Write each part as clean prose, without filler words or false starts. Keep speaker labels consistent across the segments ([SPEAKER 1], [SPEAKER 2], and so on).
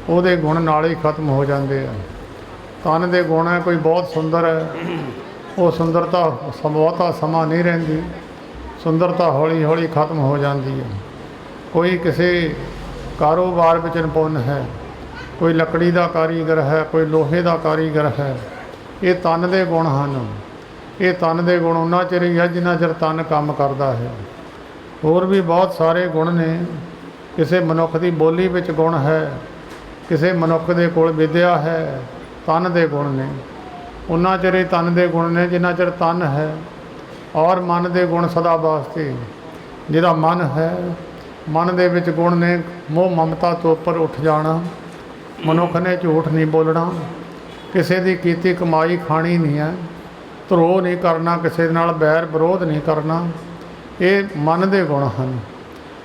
[SPEAKER 1] ਉਹਦੇ ਗੁਣ ਨਾਲ ਹੀ ਖਤਮ ਹੋ ਜਾਂਦੇ ਆ। ਤਨ ਦੇ ਗੁਣ ਹੈ, ਕੋਈ ਬਹੁਤ ਸੁੰਦਰ ਹੈ, ਉਹ ਸੁੰਦਰਤਾ ਬਹੁਤਾ ਸਮਾਂ ਨਹੀਂ ਰਹਿੰਦੀ, ਸੁੰਦਰਤਾ ਹੌਲੀ ਹੌਲੀ ਖਤਮ ਹੋ ਜਾਂਦੀ ਹੈ। ਕੋਈ ਕਿਸੇ ਕਾਰੋਬਾਰ ਵਿੱਚ ਨਿਪੁੰਨ ਹੈ, ਕੋਈ ਲੱਕੜੀ ਦਾ ਕਾਰੀਗਰ ਹੈ, ਕੋਈ ਲੋਹੇ ਦਾ ਕਾਰੀਗਰ ਹੈ, ਇਹ ਤਨ ਦੇ ਗੁਣ ਹਨ। ਇਹ ਤਨ ਦੇ ਗੁਣ ਉਹਨਾਂ ਚਿਰ ਹੀ ਹੈ ਜਿੰਨਾ ਚਿਰ ਤਨ ਕੰਮ ਕਰਦਾ ਹੈ। ਹੋਰ ਵੀ ਬਹੁਤ ਸਾਰੇ ਗੁਣ ਨੇ। ਕਿਸੇ ਮਨੁੱਖ ਦੀ ਬੋਲੀ ਵਿੱਚ ਗੁਣ ਹੈ, ਕਿਸੇ ਮਨੁੱਖ ਦੇ ਕੋਲ ਵਿਦਿਆ ਹੈ, ਤਨ ਦੇ ਗੁਣ ਨੇ। ਉਹਨਾਂ ਚਿਰ ਹੀ ਤਨ ਦੇ ਗੁਣ ਨੇ ਜਿੰਨਾ ਚਿਰ ਤਨ ਹੈ। ਔਰ ਮਨ ਦੇ ਗੁਣ ਸਦਾ ਵਾਸਤੇ। ਜਿਹਦਾ ਮਨ ਹੈ, ਮਨ ਦੇ ਵਿੱਚ ਗੁਣ ਨੇ। ਮੋਹ ਮਮਤਾ ਤੋਂ ਉੱਪਰ ਉੱਠ ਜਾਣਾ, ਮਨੁੱਖ ਨੇ ਝੂਠ ਨਹੀਂ ਬੋਲਣਾ, ਕਿਸੇ ਦੀ ਕੀਤੀ ਕਮਾਈ ਖਾਣੀ ਨਹੀਂ ਹੈ, ਧਰੋਹ ਨਹੀਂ ਕਰਨਾ, ਕਿਸੇ ਨਾਲ ਬੈਰ ਵਿਰੋਧ ਨਹੀਂ ਕਰਨਾ। ਇਹ ਮਨ ਦੇ ਗੁਣ ਹਨ।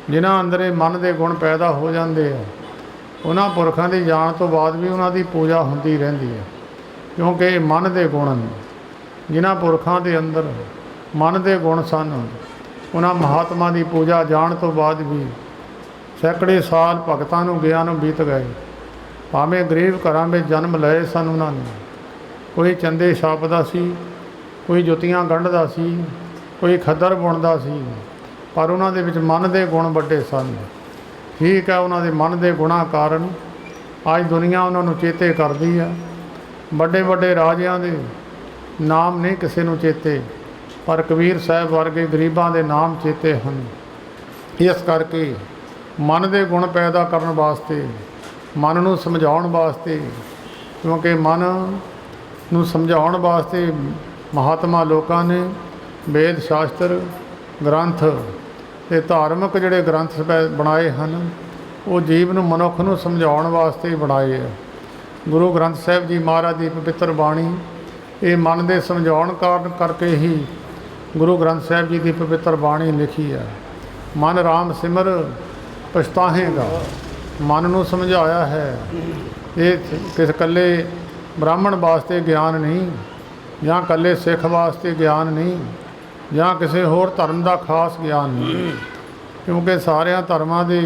[SPEAKER 1] ਜਿਨ੍ਹਾਂ ਅੰਦਰ ਇਹ ਮਨ ਦੇ ਗੁਣ ਪੈਦਾ ਹੋ ਜਾਂਦੇ ਆ, ਉਹਨਾਂ ਪੁਰਖਾਂ ਦੀ ਜਾਣ ਤੋਂ ਬਾਅਦ ਵੀ ਉਹਨਾਂ ਦੀ ਪੂਜਾ ਹੁੰਦੀ ਰਹਿੰਦੀ ਹੈ, ਕਿਉਂਕਿ ਇਹ ਮਨ ਦੇ ਗੁਣ ਹਨ। ਜਿਨ੍ਹਾਂ ਪੁਰਖਾਂ ਦੇ ਅੰਦਰ ਮਨ ਦੇ ਗੁਣ ਸਨ, ਉਹਨਾਂ ਮਹਾਤਮਾ ਦੀ ਪੂਜਾ ਜਾਣ ਤੋਂ ਬਾਅਦ ਵੀ ਸੈਂਕੜੇ ਸਾਲ ਭਗਤਾਂ ਨੂੰ ਗਿਆ ਨੂੰ ਬੀਤ ਗਏ। ਭਾਵੇਂ ਗਰੀਬ ਘਰਾਂ ਵਿੱਚ ਜਨਮ ਲਏ ਸਨ ਉਹਨਾਂ ਨੇ। ਕੋਈ ਚੰਦੇ ਛਾਪਦਾ ਸੀ, ਕੋਈ ਜੁੱਤੀਆਂ ਗੰਢਦਾ ਸੀ, ਕੋਈ ਖੱਦਰ ਬੁਣਦਾ ਸੀ, ਪਰ ਉਹਨਾਂ ਦੇ ਵਿੱਚ ਮਨ ਦੇ ਗੁਣ ਵੱਡੇ ਸਨ। ਠੀਕ ਹੈ, ਉਹਨਾਂ ਦੇ ਮਨ ਦੇ ਗੁਣਾਂ ਕਾਰਨ ਅੱਜ ਦੁਨੀਆ ਉਹਨਾਂ ਨੂੰ ਚੇਤੇ ਕਰਦੀ ਹੈ। ਵੱਡੇ ਵੱਡੇ ਰਾਜਿਆਂ ਦੇ ਨਾਮ ਨਹੀਂ ਕਿਸੇ ਨੂੰ ਚੇਤੇ, ਪਰ ਕਬੀਰ ਸਾਹਿਬ ਵਰਗੇ ਗਰੀਬਾਂ ਦੇ ਨਾਮ ਚੇਤੇ ਹਨ। ਇਸ ਕਰਕੇ ਮਨ ਦੇ ਗੁਣ ਪੈਦਾ ਕਰਨ ਵਾਸਤੇ, ਮਨ ਨੂੰ ਸਮਝਾਉਣ ਵਾਸਤੇ, ਕਿਉਂਕਿ ਮਨ ਨੂੰ ਸਮਝਾਉਣ ਵਾਸਤੇ ਮਹਾਤਮਾ ਲੋਕਾਂ ਨੇ ਵੇਦ ਸ਼ਾਸਤਰ ਗ੍ਰੰਥ ਅਤੇ ਧਾਰਮਿਕ ਜਿਹੜੇ ਗ੍ਰੰਥ ਬਣਾਏ ਹਨ, ਉਹ ਜੀਵ ਨੂੰ, ਮਨੁੱਖ ਨੂੰ ਸਮਝਾਉਣ ਵਾਸਤੇ ਹੀ ਬਣਾਏ ਹੈ। ਗੁਰੂ ਗ੍ਰੰਥ ਸਾਹਿਬ ਜੀ ਮਹਾਰਾਜ ਦੀ ਪਵਿੱਤਰ ਬਾਣੀ ਇਹ ਮਨ ਦੇ ਸਮਝਾਉਣ ਕਾਰਨ ਕਰਕੇ ਹੀ ਗੁਰੂ ਗ੍ਰੰਥ ਸਾਹਿਬ ਜੀ ਦੀ ਪਵਿੱਤਰ ਬਾਣੀ ਲਿਖੀ ਹੈ। ਮਨ ਰਾਮ ਸਿਮਰ ਪਛਤਾਹੇਗਾ, ਮਨ ਨੂੰ ਸਮਝਾਇਆ ਹੈ। ਇਹ ਕਿਸ ਇਕੱਲੇ ਬ੍ਰਾਹਮਣ ਵਾਸਤੇ ਗਿਆਨ ਨਹੀਂ, ਜਾਂ ਇਕੱਲੇ ਸਿੱਖ ਵਾਸਤੇ ਗਿਆਨ ਨਹੀਂ, ਜਾਂ ਕਿਸੇ ਹੋਰ ਧਰਮ ਦਾ ਖਾਸ ਗਿਆਨ ਨਹੀਂ, ਕਿਉਂਕਿ ਸਾਰਿਆਂ ਧਰਮਾਂ ਦੇ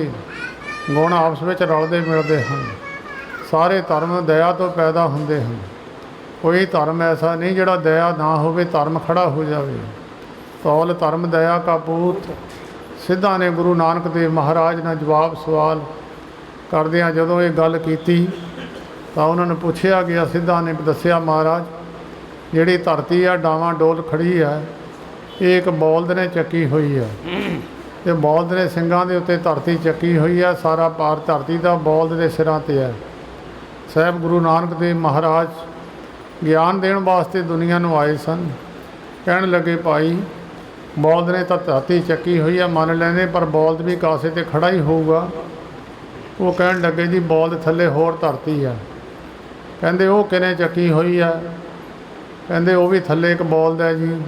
[SPEAKER 1] ਗੁਣ ਆਪਸ ਵਿੱਚ ਰਲਦੇ ਮਿਲਦੇ ਹਨ। ਸਾਰੇ ਧਰਮ ਦਇਆ ਤੋਂ ਪੈਦਾ ਹੁੰਦੇ ਹਨ। ਕੋਈ ਧਰਮ ਐਸਾ ਨਹੀਂ ਜਿਹੜਾ ਦਇਆ ਨਾ ਹੋਵੇ, ਧਰਮ ਖੜਾ ਹੋ ਜਾਵੇ। ਤੌਲ ਧਰਮ ਦਇਆ ਕਾ ਪੂਤ, ਸਿੱਧਾਂ ਨੇ ਗੁਰੂ ਨਾਨਕ ਦੇਵ ਮਹਾਰਾਜ ਨਾਲ ਜਵਾਬ ਸਵਾਲ ਕਰਦਿਆਂ ਜਦੋਂ ਇਹ ਗੱਲ ਕੀਤੀ ਤਾਂ ਉਹਨਾਂ ਨੂੰ ਪੁੱਛਿਆ ਗਿਆ। ਸਿੱਧਾਂ ਨੇ ਦੱਸਿਆ, ਮਹਾਰਾਜ ਜਿਹੜੀ ਧਰਤੀ ਆ ਡਾਵਾਂ ਡੋਲ ਖੜੀ ਹੈ, ਇਹ ਇੱਕ ਬੌਲਦ ਨੇ ਚੱਕੀ ਹੋਈ ਹੈ। ਤੇ ਬੌਲਦ ਦੇ ਸਿੰਘਾਂ ਦੇ ਉੱਤੇ ਧਰਤੀ ਚੱਕੀ ਹੋਈ ਹੈ। ਸਾਰਾ ਭਾਰ ਧਰਤੀ ਦਾ ਬੌਲਦ ਦੇ ਸਿਰਾਂ 'ਤੇ ਹੈ। ਸਾਹਿਬ ਗੁਰੂ ਨਾਨਕ ਦੇਵ ਮਹਾਰਾਜ ਗਿਆਨ ਦੇਣ ਵਾਸਤੇ ਦੁਨੀਆ ਨੂੰ ਆਏ ਸਨ। ਕਹਿਣ ਲੱਗੇ, ਭਾਈ ਬੌਲਦ ਨੇ ਤਾਂ ਧਰਤੀ ਚੱਕੀ ਹੋਈ ਹੈ ਮੰਨ ਲੈਂਦੇ, ਪਰ ਬੌਲਦ ਵੀ ਕਾਸੇ 'ਤੇ ਖੜਾ ਹੀ ਹੋਊਗਾ। ਉਹ ਕਹਿਣ ਲੱਗੇ, ਜੀ ਬੌਲਦ ਥੱਲੇ ਹੋਰ ਧਰਤੀ ਹੈ। ਕਹਿੰਦੇ ਉਹ ਕਿਨੇ ਚੱਕੀ ਹੋਈ ਹੈ? ਕਹਿੰਦੇ ਉਹ ਵੀ ਥੱਲੇ ਇੱਕ ਬੌਲਦ ਹੈ ਜੀ।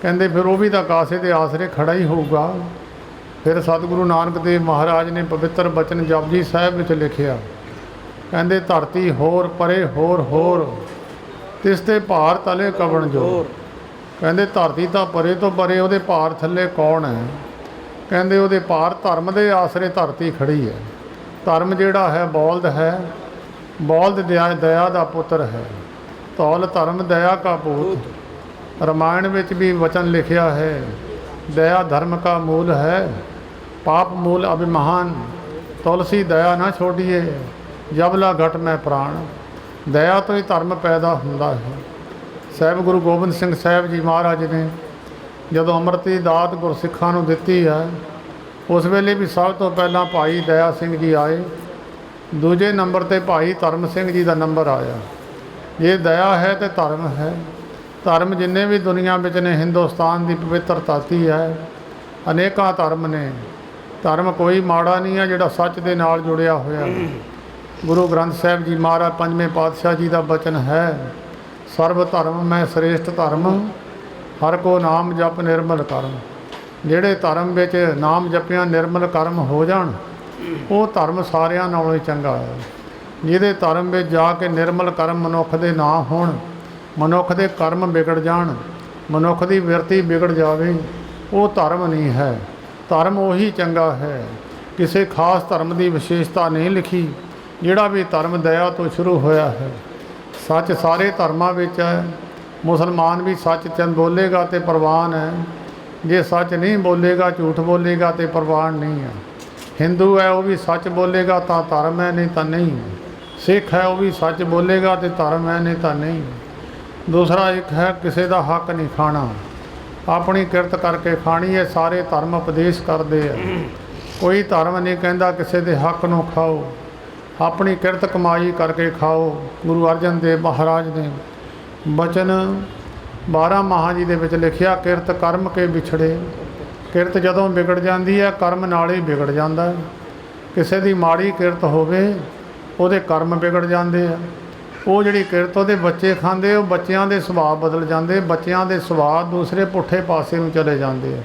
[SPEAKER 1] ਕਹਿੰਦੇ ਫਿਰ ਉਹ ਵੀ ਤਾਂ ਕਾਸੇ ਦੇ ਆਸਰੇ ਖੜਾ ਹੀ ਹੋਊਗਾ। ਫਿਰ ਸਤਿਗੁਰੂ ਨਾਨਕ ਦੇਵ ਮਹਾਰਾਜ ਨੇ ਪਵਿੱਤਰ ਬਚਨ ਜਪਜੀ ਸਾਹਿਬ ਵਿੱਚ ਲਿਖਿਆ, ਕਹਿੰਦੇ ਧਰਤੀ ਹੋਰ ਪਰੇ ਹੋਰ ਹੋਰ, ਤਿਸ ਤੇ ਭਾਰ ਤਲੇ ਕਵਣ ਜੋਰ। ਕਹਿੰਦੇ ਧਰਤੀ ਤਾਂ ਪਰੇ ਤੋਂ ਪਰੇ, ਉਹਦੇ ਭਾਰ ਥੱਲੇ ਕੌਣ ਹੈ? ਕਹਿੰਦੇ ਉਹਦੇ ਭਾਰ ਧਰਮ ਦੇ ਆਸਰੇ ਧਰਤੀ ਖੜੀ ਹੈ। ਧਰਮ ਜਿਹੜਾ ਹੈ ਬੌਲਦ ਹੈ, ਬੌਲਦ ਦਇਆ ਦਾ ਪੁੱਤਰ ਹੈ। ਤੌਲ ਧਰਮ ਦਇਆ ਕਾ ਪੂਤ। ਰਾਮਾਇਣ ਵਿੱਚ ਵੀ ਵਚਨ ਲਿਖਿਆ ਹੈ, ਦਇਆ ਧਰਮ ਕਾ ਮੂਲ ਹੈ, ਪਾਪ ਮੂਲ ਅਭਿਮਾਨ, ਤੁਲਸੀ ਦਇਆ ਨਾ ਛੋੜੀਏ, ਜਬਲਾ ਘਟ ਮੈਂ ਪ੍ਰਾਣ। ਦਇਆ ਤੋਂ ਹੀ ਧਰਮ ਪੈਦਾ ਹੁੰਦਾ ਹੈ। ਸਾਹਿਬ ਗੁਰੂ ਗੋਬਿੰਦ ਸਿੰਘ ਸਾਹਿਬ ਜੀ ਮਹਾਰਾਜ ਨੇ ਜਦੋਂ ਅੰਮ੍ਰਿਤ ਦੀ ਦਾਤ ਗੁਰਸਿੱਖਾਂ ਨੂੰ ਦਿੱਤੀ ਹੈ, ਉਸ ਵੇਲੇ ਵੀ ਸਭ ਤੋਂ ਪਹਿਲਾਂ ਭਾਈ ਦਇਆ ਸਿੰਘ ਜੀ ਆਏ, ਦੂਜੇ ਨੰਬਰ 'ਤੇ ਭਾਈ ਧਰਮ ਸਿੰਘ ਜੀ ਦਾ ਨੰਬਰ ਆਇਆ। ਜੇ ਦਇਆ ਹੈ ਤਾਂ ਧਰਮ ਹੈ। ਧਰਮ ਜਿੰਨੇ ਵੀ ਦੁਨੀਆ ਵਿੱਚ ਨੇ, ਹਿੰਦੁਸਤਾਨ ਦੀ ਪਵਿੱਤਰ ਧਰਤੀ ਹੈ, ਅਨੇਕਾਂ ਧਰਮ ਨੇ। ਧਰਮ ਕੋਈ ਮਾੜਾ ਨਹੀਂ ਹੈ ਜਿਹੜਾ ਸੱਚ ਦੇ ਨਾਲ ਜੁੜਿਆ ਹੋਇਆ। ਗੁਰੂ ਗ੍ਰੰਥ ਸਾਹਿਬ ਜੀ ਮਹਾਰਾਜ ਪੰਜਵੇਂ ਪਾਤਸ਼ਾਹ ਜੀ ਦਾ ਬਚਨ ਹੈ, ਸਰਬ ਧਰਮ ਮੈਂ ਸ੍ਰੇਸ਼ਟ ਧਰਮ, ਹਰ ਕੋ ਨਾਮ ਜਪ ਨਿਰਮਲ ਕਰਮ। ਜਿਹੜੇ ਧਰਮ ਵਿੱਚ ਨਾਮ ਜਪਿਆ ਨਿਰਮਲ ਕਰਮ ਹੋ ਜਾਣ, ਉਹ ਧਰਮ ਸਾਰਿਆਂ ਨਾਲੋਂ ਹੀ ਚੰਗਾ ਹੈ। ਜਿਹਦੇ ਧਰਮ ਵਿੱਚ ਜਾ ਕੇ ਨਿਰਮਲ ਕਰਮ ਮਨੁੱਖ ਦੇ ਨਾ ਹੋਣ, ਮਨੁੱਖ ਦੇ ਕਰਮ ਵਿਗੜ ਜਾਣ, ਮਨੁੱਖ ਦੀ ਬਿਰਤੀ ਵਿਗੜ ਜਾਵੇ, ਉਹ ਧਰਮ ਨਹੀਂ ਹੈ। ਧਰਮ ਉਹੀ ਚੰਗਾ ਹੈ। ਕਿਸੇ ਖਾਸ ਧਰਮ ਦੀ ਵਿਸ਼ੇਸ਼ਤਾ ਨਹੀਂ ਲਿਖੀ, ਜਿਹੜਾ ਵੀ ਧਰਮ ਦਇਆ ਤੋਂ ਸ਼ੁਰੂ ਹੋਇਆ ਹੈ। ਸੱਚ ਸਾਰੇ ਧਰਮਾਂ ਵਿੱਚ ਹੈ। ਮੁਸਲਮਾਨ ਵੀ ਸੱਚ ਚੰਦ ਬੋਲੇਗਾ ਤੇ ਪ੍ਰਵਾਨ ਹੈ, ਜੇ ਸੱਚ ਨਹੀਂ ਬੋਲੇਗਾ ਝੂਠ ਬੋਲੇਗਾ ਤੇ ਪ੍ਰਵਾਨ ਨਹੀਂ ਹੈ। ਹਿੰਦੂ ਹੈ ਉਹ ਵੀ ਸੱਚ ਬੋਲੇਗਾ ਤਾਂ ਧਰਮ ਹੈ, ਨਹੀਂ ਤਾਂ ਨਹੀਂ। ਸਿੱਖ ਹੈ ਉਹ ਵੀ ਸੱਚ ਬੋਲੇਗਾ ਤੇ ਧਰਮ ਹੈ, ਨਹੀਂ ਤਾਂ ਨਹੀਂ। ਦੂਸਰਾ ਇੱਕ ਹੈ ਕਿਸੇ ਦਾ ਹੱਕ ਨਹੀਂ ਖਾਣਾ, ਆਪਣੀ ਕਿਰਤ ਕਰਕੇ ਖਾਣੀ ਹੈ। ਸਾਰੇ ਧਰਮ ਉਪਦੇਸ਼ ਕਰਦੇ ਆ, ਕੋਈ ਧਰਮ ਨਹੀਂ ਕਹਿੰਦਾ ਕਿਸੇ ਦੇ ਹੱਕ ਨੂੰ ਖਾਓ, ਆਪਣੀ ਕਿਰਤ ਕਮਾਈ ਕਰਕੇ ਖਾਓ। ਗੁਰੂ ਅਰਜਨ ਦੇਵ ਮਹਾਰਾਜ ਨੇ ਬਚਨ 12 ਮਹਾਂ ਜੀ ਦੇ ਵਿੱਚ ਲਿਖਿਆ, ਕਿਰਤ ਕਰਮ ਕੇ ਵਿਛੜੇ। ਕਿਰਤ ਜਦੋਂ ਵਿਗੜ ਜਾਂਦੀ ਹੈ ਕਰਮ ਨਾਲ ਹੀ ਵਿਗੜ ਜਾਂਦਾ ਹੈ। ਕਿਸੇ ਦੀ ਮਾੜੀ ਕਿਰਤ ਹੋਵੇ ਉਹਦੇ ਕਰਮ ਵਿਗੜ ਜਾਂਦੇ ਆ। ਉਹ ਜਿਹੜੀ ਕਿਰਤ ਉਹਦੇ ਬੱਚੇ ਖਾਂਦੇ, ਉਹ ਬੱਚਿਆਂ ਦੇ ਸੁਭਾਅ ਬਦਲ ਜਾਂਦੇ, ਬੱਚਿਆਂ ਦੇ ਸੁਭਾਅ ਦੂਸਰੇ ਪੁੱਠੇ ਪਾਸੇ ਨੂੰ ਚਲੇ ਜਾਂਦੇ ਆ।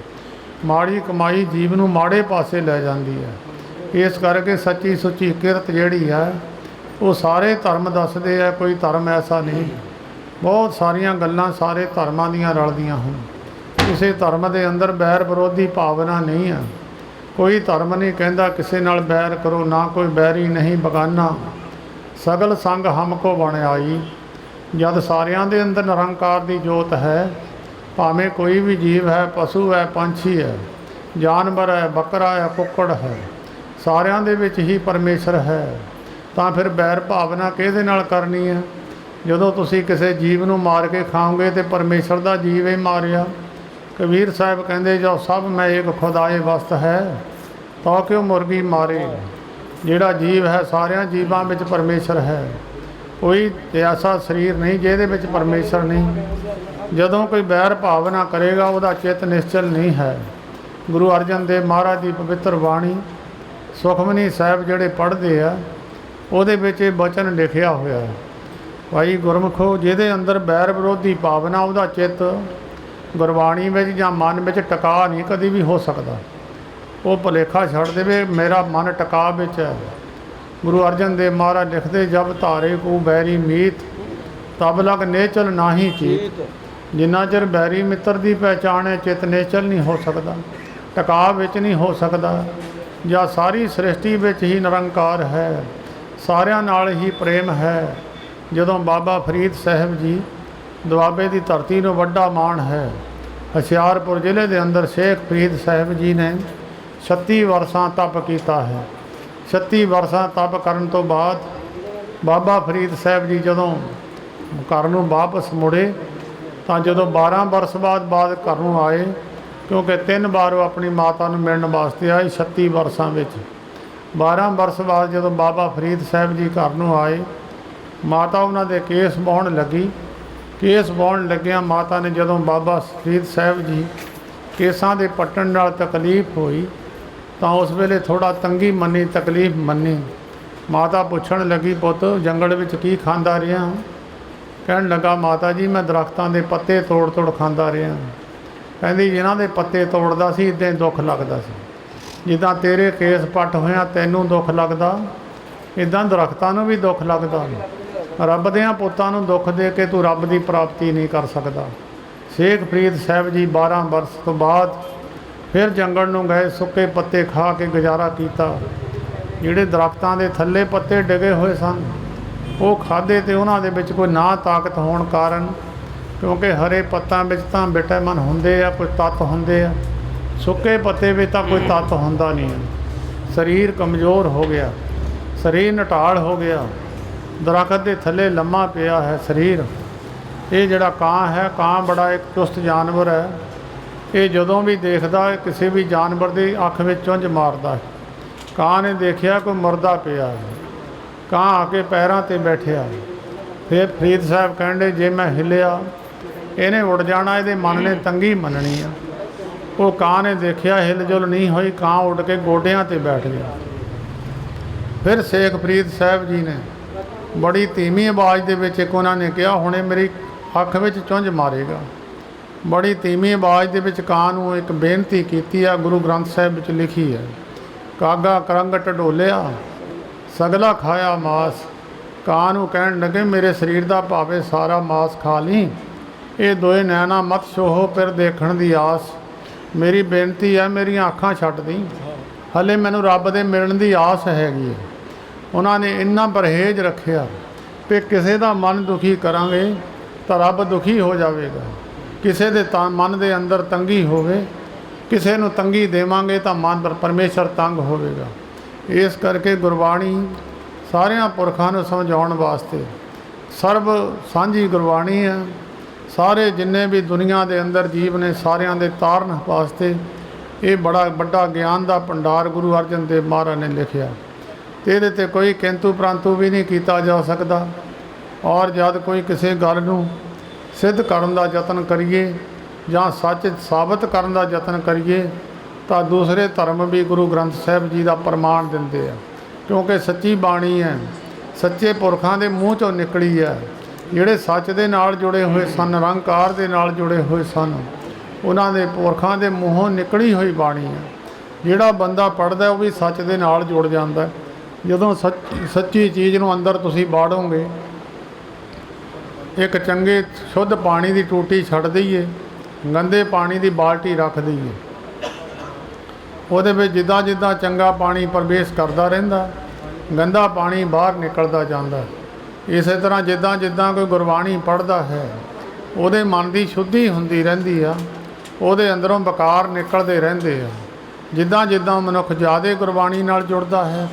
[SPEAKER 1] ਮਾੜੀ ਕਮਾਈ ਜੀਵ ਨੂੰ ਮਾੜੇ ਪਾਸੇ ਲੈ ਜਾਂਦੀ ਹੈ। ਇਸ ਕਰਕੇ ਸੱਚੀ ਸੁੱਚੀ ਕਿਰਤ ਜਿਹੜੀ ਹੈ ਉਹ ਸਾਰੇ ਧਰਮ ਦੱਸਦੇ ਆ, ਕੋਈ ਧਰਮ ਐਸਾ ਨਹੀਂ। ਬਹੁਤ ਸਾਰੀਆਂ ਗੱਲਾਂ ਸਾਰੇ ਧਰਮਾਂ ਦੀਆਂ ਰਲਦੀਆਂ ਹਨ। ਕਿਸੇ ਧਰਮ ਦੇ ਅੰਦਰ ਬੈਰ ਵਿਰੋਧੀ ਭਾਵਨਾ ਨਹੀਂ ਹੈ। ਕੋਈ ਧਰਮ ਨਹੀਂ ਕਹਿੰਦਾ ਕਿਸੇ ਨਾਲ ਬੈਰ ਕਰੋ, ਨਾ ਕੋਈ ਬੈਰੀ ਨਹੀਂ ਬਗਾਨਾ। ਸਗਲ ਸੰਗ ਹਮਕੋ ਬਣ ਆਈ। ਜਦ ਸਾਰਿਆਂ ਦੇ ਅੰਦਰ ਨਿਰੰਕਾਰ ਦੀ ਜੋਤ ਹੈ, ਭਾਵੇਂ ਕੋਈ ਵੀ ਜੀਵ ਹੈ, ਪਸ਼ੂ ਹੈ, ਪੰਛੀ ਹੈ, ਜਾਨਵਰ ਹੈ, ਬੱਕਰਾ ਹੈ, ਕੁੱਕੜ ਹੈ, ਸਾਰਿਆਂ ਦੇ ਵਿੱਚ ਹੀ ਪਰਮੇਸ਼ਰ ਹੈ, ਤਾਂ ਫਿਰ ਬੈਰ ਭਾਵਨਾ ਕਿਹਦੇ ਨਾਲ ਕਰਨੀ ਹੈ? ਜਦੋਂ ਤੁਸੀਂ ਕਿਸੇ ਜੀਵ ਨੂੰ ਮਾਰ ਕੇ ਖਾਓਗੇ ਤੇ ਪਰਮੇਸ਼ਰ ਦਾ ਜੀਵ ਹੀ ਮਾਰਿਆ। ਕਬੀਰ ਸਾਹਿਬ ਕਹਿੰਦੇ, ਜੋ ਸਭ ਮੈਂ ਇੱਕ ਖੁਦਾਏ ਵਸਤ ਹੈ, ਤਾਂ ਕਿਉਂ ਮੁਰਗੀ ਮਾਰੇ। ਜਿਹੜਾ ਜੀਵ ਹੈ ਸਾਰਿਆਂ ਜੀਵਾਂ ਵਿੱਚ ਪਰਮੇਸ਼ਰ ਹੈ। ਕੋਈ ਐਸਾ ਸਰੀਰ ਨਹੀਂ ਜਿਹਦੇ ਵਿੱਚ ਪਰਮੇਸ਼ਰ ਨਹੀਂ। ਜਦੋਂ ਕੋਈ ਬੈਰ ਭਾਵਨਾ ਕਰੇਗਾ ਉਹਦਾ ਚਿੱਤ ਨਿਸ਼ਚਲ ਨਹੀਂ ਹੈ। ਗੁਰੂ ਅਰਜਨ ਦੇਵ ਮਹਾਰਾਜ ਦੀ ਪਵਿੱਤਰ ਬਾਣੀ ਸੁਖਮਨੀ ਸਾਹਿਬ ਜਿਹੜੇ ਪੜ੍ਹਦੇ ਆ, ਉਹਦੇ ਵਿੱਚ ਇਹ ਬਚਨ ਲਿਖਿਆ ਹੋਇਆ ਹੈ, ਭਾਈ ਗੁਰਮੁਖੋ, ਜਿਹਦੇ ਅੰਦਰ ਬੈਰ ਵਿਰੋਧੀ ਭਾਵਨਾ, ਉਹਦਾ ਚਿੱਤ ਗੁਰਬਾਣੀ ਵਿੱਚ ਜਾਂ ਮਨ ਵਿੱਚ ਟਿਕਾ ਨਹੀਂ ਕਦੀ ਵੀ ਹੋ ਸਕਦਾ। ਉਹ ਭੁਲੇਖਾ ਛੱਡ ਦੇਵੇ ਮੇਰਾ ਮਨ ਟਿਕਾ ਵਿੱਚ ਹੈ। ਗੁਰੂ ਅਰਜਨ ਦੇਵ ਮਹਾਰਾਜ ਲਿਖਦੇ, ਜਬ ਧਾਰੇ ਕੋ ਬੈਰੀ ਮੀਤ ਤਬ ਲਗ ਨੇਚਲ ਨਾਹੀ ਚੀਤ। ਜਿੰਨਾ ਚਿਰ ਬੈਰੀ ਮਿੱਤਰ ਦੀ ਪਹਿਚਾਣ ਹੈ, ਚਿੱਤ ਨੇਚਲ ਨਹੀਂ ਹੋ ਸਕਦਾ, ਟਿਕਾ ਵਿੱਚ ਨਹੀਂ ਹੋ ਸਕਦਾ। ਜਾਂ ਸਾਰੀ ਸ੍ਰਿਸ਼ਟੀ ਵਿੱਚ ਹੀ ਨਿਰੰਕਾਰ ਹੈ, ਸਾਰਿਆਂ ਨਾਲ ਹੀ ਪ੍ਰੇਮ ਹੈ। ਜਦੋਂ ਬਾਬਾ ਫਰੀਦ ਸਾਹਿਬ ਜੀ, ਦੁਆਬੇ ਦੀ ਧਰਤੀ ਨੂੰ ਵੱਡਾ ਮਾਣ ਹੈ, ਹੁਸ਼ਿਆਰਪੁਰ ਜ਼ਿਲ੍ਹੇ ਦੇ ਅੰਦਰ ਸ਼ੇਖ ਫਰੀਦ ਸਾਹਿਬ ਜੀ ਨੇ 36 ਵਰਸਾਂ ਤਪ ਕੀਤਾ ਹੈ। 36 ਵਰਸਾਂ ਤਪ ਕਰਨ ਤੋਂ ਬਾਅਦ ਬਾਬਾ ਫਰੀਦ ਸਾਹਿਬ ਜੀ ਜਦੋਂ ਘਰ ਨੂੰ ਵਾਪਸ ਮੁੜੇ, ਤਾਂ ਜਦੋਂ 12 ਵਰਸ ਬਾਅਦ ਘਰ ਨੂੰ ਆਏ, ਕਿਉਂਕਿ 3 ਵਾਰ ਉਹ ਆਪਣੀ ਮਾਤਾ ਨੂੰ ਮਿਲਣ ਵਾਸਤੇ ਆਏ 36 ਵਰਸਾਂ ਵਿੱਚ। 12 ਵਰਸ ਬਾਅਦ ਜਦੋਂ ਬਾਬਾ ਫਰੀਦ ਸਾਹਿਬ ਜੀ ਘਰ ਨੂੰ ਆਏ, ਮਾਤਾ ਉਹਨਾਂ ਦੇ ਕੇਸ ਵਾਹੁਣ ਲੱਗੀ। ਕੇਸ ਵਾਹੁਣ ਲੱਗਿਆਂ ਮਾਤਾ ਨੇ ਜਦੋਂ ਬਾਬਾ ਫਰੀਦ ਸਾਹਿਬ ਜੀ ਕੇਸਾਂ ਦੇ ਪੱਟਣ ਨਾਲ ਤਕਲੀਫ ਹੋਈ, ਤਾਂ ਉਸ ਵੇਲੇ ਥੋੜ੍ਹਾ ਤੰਗੀ ਮੰਨੀ, ਤਕਲੀਫ ਮੰਨੀ। ਮਾਤਾ ਪੁੱਛਣ ਲੱਗੀ, ਪੁੱਤ ਜੰਗਲ ਵਿੱਚ ਕੀ ਖਾਂਦਾ ਰਿਹਾ? ਕਹਿਣ ਲੱਗਾ, ਮਾਤਾ ਜੀ ਮੈਂ ਦਰਖਤਾਂ ਦੇ ਪੱਤੇ ਤੋੜ ਖਾਂਦਾ ਰਿਹਾ। ਕਹਿੰਦੀ, ਜਿਨ੍ਹਾਂ ਦੇ ਪੱਤੇ ਤੋੜਦਾ ਸੀ ਇੱਦਾਂ ਹੀ ਦੁੱਖ ਲੱਗਦਾ ਸੀ। ਜਿੱਦਾਂ ਤੇਰੇ ਕੇਸ ਪੱਟ ਹੋਇਆ ਤੈਨੂੰ ਦੁੱਖ ਲੱਗਦਾ, ਇੱਦਾਂ ਦਰਖਤਾਂ ਨੂੰ ਵੀ ਦੁੱਖ ਲੱਗਦਾ। ਰੱਬ ਦਿਆਂ ਪੁੱਤਾਂ ਨੂੰ ਦੁੱਖ ਦੇ ਕੇ ਤੂੰ ਰੱਬ ਦੀ ਪ੍ਰਾਪਤੀ ਨਹੀਂ ਕਰ ਸਕਦਾ। ਸ਼ੇਖ ਫਰੀਦ ਸਾਹਿਬ ਜੀ 12 ਵਰਸ ਤੋਂ ਬਾਅਦ ਫਿਰ ਜੰਗਲ ਨੂੰ ਗਏ, ਸੁੱਕੇ ਪੱਤੇ ਖਾ ਕੇ ਗੁਜ਼ਾਰਾ ਕੀਤਾ। ਜਿਹੜੇ ਦਰਖਤਾਂ ਦੇ ਥੱਲੇ ਪੱਤੇ ਡਿੱਗੇ ਹੋਏ ਸਨ ਉਹ ਖਾਧੇ, ਤੇ ਉਹਨਾਂ ਦੇ ਵਿੱਚ ਕੋਈ ਨਾ ਤਾਕਤ ਹੋਣ ਕਾਰਨ, ਕਿਉਂਕਿ ਹਰੇ ਪੱਤਾਂ ਵਿੱਚ ਤਾਂ ਵਿਟਾਮਿਨ ਹੁੰਦੇ ਆ, ਕੋਈ ਤੱਤ ਹੁੰਦੇ ਆ, ਸੁੱਕੇ ਪੱਤੇ ਵਿੱਚ ਤਾਂ ਕੋਈ ਤੱਤ ਹੁੰਦਾ ਨਹੀਂ। ਸਰੀਰ ਕਮਜ਼ੋਰ ਹੋ ਗਿਆ, ਸਰੀਰ ਨਟਾਲ ਹੋ ਗਿਆ, ਦਰਖਤ ਦੇ ਥੱਲੇ ਲੰਮਾ ਪਿਆ ਹੈ ਸਰੀਰ। ਇਹ ਜਿਹੜਾ ਕਾਂ ਹੈ, ਕਾਂ ਬੜਾ ਇੱਕ ਚੁਸਤ ਜਾਨਵਰ ਹੈ। ਇਹ ਜਦੋਂ ਵੀ ਦੇਖਦਾ ਹੈ ਕਿਸੇ ਵੀ ਜਾਨਵਰ ਦੀ ਅੱਖ ਵਿੱਚ ਚੁੰਝ ਮਾਰਦਾ ਹੈ। ਕਾਂ ਨੇ ਦੇਖਿਆ ਕੋਈ ਮੁਰਦਾ ਪਿਆ ਹੈ, ਕਾਂ ਆ ਕੇ ਪੈਰਾਂ 'ਤੇ ਬੈਠਿਆ। ਫਿਰ ਫਰੀਦ ਸਾਹਿਬ ਕਹਿੰਦੇ, ਜੇ ਮੈਂ ਹਿੱਲਿਆ ਇਹਨੇ ਉੱਡ ਜਾਣਾ, ਇਹਦੇ ਮਨ ਨੇ ਤੰਗੀ ਮੰਨਣੀ ਆ। ਉਹ ਕਾਂ ਨੇ ਦੇਖਿਆ ਹਿਲ ਜੁਲ ਨਹੀਂ ਹੋਈ, ਕਾਂ ਉੱਡ ਕੇ ਗੋਡਿਆਂ 'ਤੇ ਬੈਠ ਗਿਆ। ਫਿਰ ਸ਼ੇਖ ਫਰੀਦ ਸਾਹਿਬ ਜੀ ਨੇ ਬੜੀ ਧੀਮੀ ਆਵਾਜ਼ ਦੇ ਵਿੱਚ ਇੱਕ ਉਹਨਾਂ ਨੇ ਕਿਹਾ, ਹੁਣੇ ਮੇਰੀ ਅੱਖ ਵਿੱਚ ਚੁੰਝ ਮਾਰੇਗਾ। ਬੜੀ ਧੀਮੀ ਆਵਾਜ਼ ਦੇ ਵਿੱਚ ਕਾਂ ਨੂੰ ਇੱਕ ਬੇਨਤੀ ਕੀਤੀ ਆ, ਗੁਰੂ ਗ੍ਰੰਥ ਸਾਹਿਬ ਵਿੱਚ ਲਿਖੀ ਹੈ, ਕਾਗਾ ਕਰੰਗ ਢਡੋਲਿਆ ਸਗਲਾ ਖਾਇਆ ਮਾਸ। ਕਾਂ ਨੂੰ ਕਹਿਣ ਲੱਗੇ, ਮੇਰੇ ਸਰੀਰ ਦਾ ਭਾਵੇਂ ਸਾਰਾ ਮਾਸ ਖਾ ਲਈ, ਇਹ ਦੋਏ ਨੈਣਾ ਮਤ ਛੋਹੋ ਫਿਰ ਦੇਖਣ ਦੀ ਆਸ। ਮੇਰੀ ਬੇਨਤੀ ਹੈ, ਮੇਰੀਆਂ ਅੱਖਾਂ ਛੱਡ ਦੀ, ਹਲੇ ਮੈਨੂੰ ਰੱਬ ਦੇ ਮਿਲਣ ਦੀ ਆਸ ਹੈਗੀ ਹੈ। उन्होंने इन्ना परहेज रखिया कि किसी का मन दुखी करांगे तो रब दुखी हो जाएगा, किसी के मन के अंदर तंगी होवे, किसी को तंगी देवांगे तो मन परमेश्वर तंग होवेगा। इस करके गुरबाणी सारिया पुरखों को समझाउण वास्ते सर्व सांझी गुरबाणी है। सारे जिन्ने भी दुनिया के अंदर जीव ने सारिया के तारन वास्ते ये बड़ा बड़ा ज्ञान का भंडार गुरु अर्जन देव महाराज ने लिखिया। तो ये कोई किंतु परंतु भी नहीं किया जा सकता। और जब कोई किसी गल नूं सिद्ध करन दा यतन करिए ਜਾਂ सच साबित करन दा यतन करिए तो दूसरे धर्म भी गुरु ग्रंथ साहिब जी का प्रमाण दिंदे आ, क्योंकि सच्ची बाणी है, सच्चे पुरखों के मूँह चों निकली है। ਜਿਹੜੇ सच ਦੇ ਨਾਲ जुड़े हुए सन, निरंकार ਦੇ ਨਾਲ जुड़े हुए सन, उन्हां दे पुरखों के मूँहों निकली हुई बाणी है। ਜਿਹੜਾ ਬੰਦਾ ਪੜ੍ਹਦਾ ਉਹ ਵੀ सच ਦੇ ਨਾਲ जुड़ ਜਾਂਦਾ। ਜਦੋਂ सच्ची चीज़ ਨੂੰ अंदर ਤੁਸੀਂ ਬਾੜੋਗੇ, एक चंगे शुद्ध पानी की टूटी छड़ दईए, गंदे पानी की बाल्टी रख दईए, वो जिदा जिदा चंगा पानी प्रवेश करता रहिंदा, गंदा पानी बाहर निकलता जाता। इस तरह जिदा जिदा कोई गुरबाणी पढ़ता है वो मन की शुद्धि होंदी रहिंदी आ, ਉਹਦੇ अंदरों बकार निकलते रहंदे आ। जिदा जिदा मनुख ज़्यादा गुरबाणी नाल जुड़ता है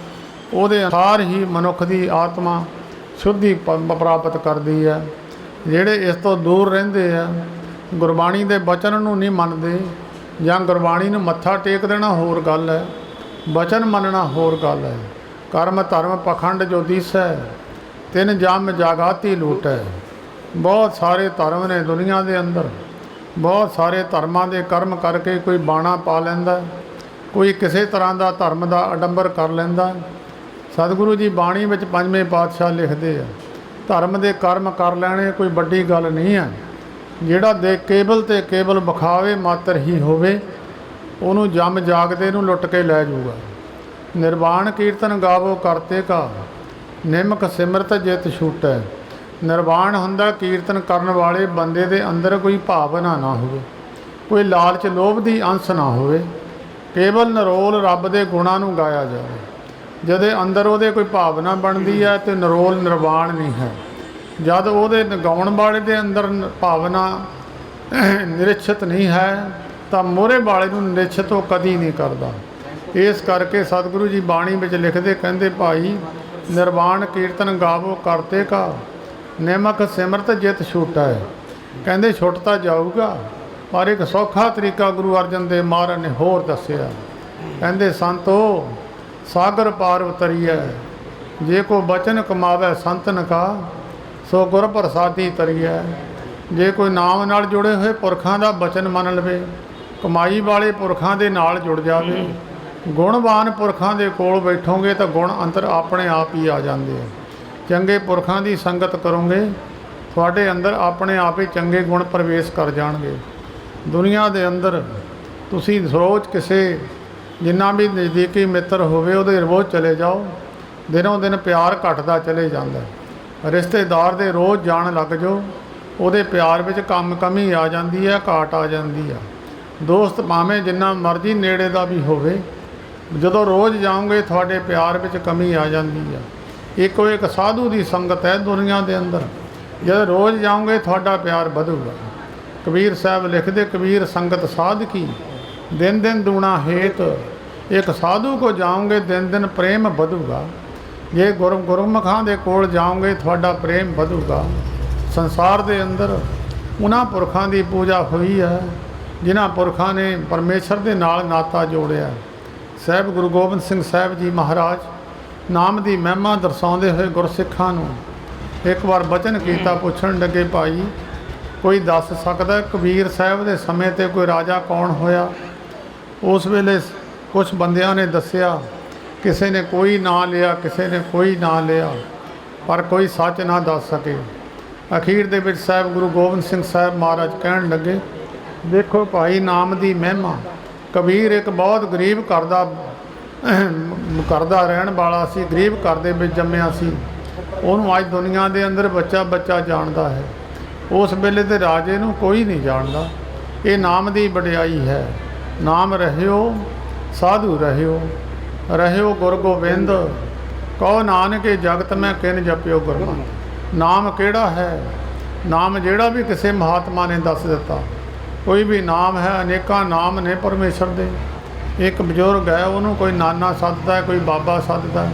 [SPEAKER 1] ਉਹਦੇ अनुसार ही मनुख की आत्मा शुद्धि प्राप्त करती है। ਜਿਹੜੇ इस तो दूर ਰਹਿੰਦੇ ਆ, गुरबाणी के बचन नूं नहीं मनते ਜਾਂ गुरबाणी नूं मत्था टेक देना होर गल है, बचन मनना होर गल है। कर्म धर्म पखंड जो दिसै तिन जम जागाती लूटै। बहुत सारे धर्म ने दुनिया के अंदर, बहुत सारे धर्मां दे कर्म करके कोई बाणा पा लैंदा, कोई किसी तरह का धर्म का आडंबर कर लैंदा। सतगुरु जी बाणी विच पंजवें पातशाह लिखते हैं, धर्म के कर्म कर लैने कोई बड़ी गल नहीं है। जिहड़ा दे केवल तो केवल विखावे मात्र ही होवे, उन्होंने जम जागदे नूं लुट के लै जूगा। निर्वाण कीर्तन गावो करते का, निमक सिमरत जित छूटै। निर्वाण हुंदा कीर्तन करन वाले बंदे दे अंदर कोई भावना ना होवे, कोई लालच लोभ दी अंश ना होवे, केवल नरोल रब दे गुणां नूं गाया जाए। जदे अंदर ਉਹਦੇ कोई भावना बनती है तो नरोल निर्वाण नहीं है। जद ਉਹਦੇ गाउण वाले ਦੇ अंदर भावना निरीक्षित नहीं है तो मोहरे वाले ਨੂੰ निरीक्षित वो कदी नहीं करता। इस करके सतगुरु जी बाणी ਵਿੱਚ लिखते कहते भाई निर्वाण कीर्तन गावो करते का, निमक सिमरत जित छूटा है। कहते छुटता जाऊगा पर एक सौखा तरीका गुरु अर्जन देव महाराज ने होर दसिया। कहते संतो सागर पार उतरिए, जे को बचन कमावे संतन का, सो गुर प्रसादी तरिए। जे कोई नाम नाल जुड़े हुए पुरखों का बचन मन लवे, कमाई वाले पुरखों के नाल जुड़ जावे, गुणवान पुरखों के कोल बैठोगे तो गुण अंतर अपने आप ही आ जाते हैं। चंगे पुरखों की संगत करोगे थोड़े अंदर अपने आप ही चंगे गुण प्रवेश कर जाएंगे। दुनिया के अंदर तुसी रोज़ किसी जिन्ना भी नज़दीकी मित्र होवे उहदे रोज़ चले जाओ, दिनों दिन प्यार घटदा चले जाता है। रिश्तेदार दे रोज़ जान लग जाओ, उहदे प्यार विच कमी आ जाती है, घाट आ जाती है। दोस्त भावें जिन्ना मर्जी नेड़े का भी होवे, जदों रोज़ जाओगे थोड़े प्यार विच कमी आ जाती है। एक साधु की संगत है दुनिया के अंदर, जब रोज़ जाओगे थोड़ा प्यार बढ़ूगा। कबीर साहब लिखते, कबीर संगत साध की दिन दिन दूना हेत, एक साधु को जाओगे दिन दिन प्रेम बढ़ूगा। जे गुरमुखां दे कोल जाओगे थोड़ा प्रेम बढ़ूगा। संसार के अंदर उन्हां पुरखों की पूजा हुई है जिन्हां पुरखों ने परमेश्वर के नाल नाता जोड़िया। साहिब गुरु गोबिंद सिंह साहिब जी महाराज नाम की महिमा दर्शाते हुए गुरसिखां नूं एक बार बचन किया, पुछण लगे भाई कोई दस सकदा कबीर साहब के समय ते कोई राजा कौन होया? उस वेले कुछ बंदियां ने दसिया, किसी ने कोई ना लिया, किसी ने कोई ना लिया, पर कोई सच ना दस सके। अखीर दे विच साहिब गुरु गोबिंद सिंह साहब महाराज कहण लगे, देखो भाई नाम की महिमा, कबीर एक बहुत गरीब करदा रहन वाला सी, गरीब घर दे विच जम्मिया सी। उहनूं अज दुनिया के अंदर बच्चा बच्चा जानता है, उस वेले ते राजे नूं कोई नहीं जानता। ये नाम की वडियाई है। नाम रहियो साधु रहियो, रहियो गुर गोबिंद, ਕਹੋ ਨਾਨਕ ਜਗਤ ਮੈਂ ਕਿਨ ਜਪਿਓ ਗੁਰਮਤਿ। ਨਾਮ ਕਿਹੜਾ ਹੈ? ਨਾਮ ਜਿਹੜਾ ਵੀ ਕਿਸੇ ਮਹਾਤਮਾ ਨੇ ਦੱਸ ਦਿੱਤਾ। ਕੋਈ ਵੀ ਨਾਮ ਹੈ, ਅਨੇਕਾਂ ਨਾਮ ਨੇ ਪਰਮੇਸ਼ਰ ਦੇ। ਇੱਕ ਬਜ਼ੁਰਗ ਹੈ, ਉਹਨੂੰ ਕੋਈ ਨਾਨਾ ਸੱਦਦਾ, ਕੋਈ ਬਾਬਾ ਸੱਦਦਾ,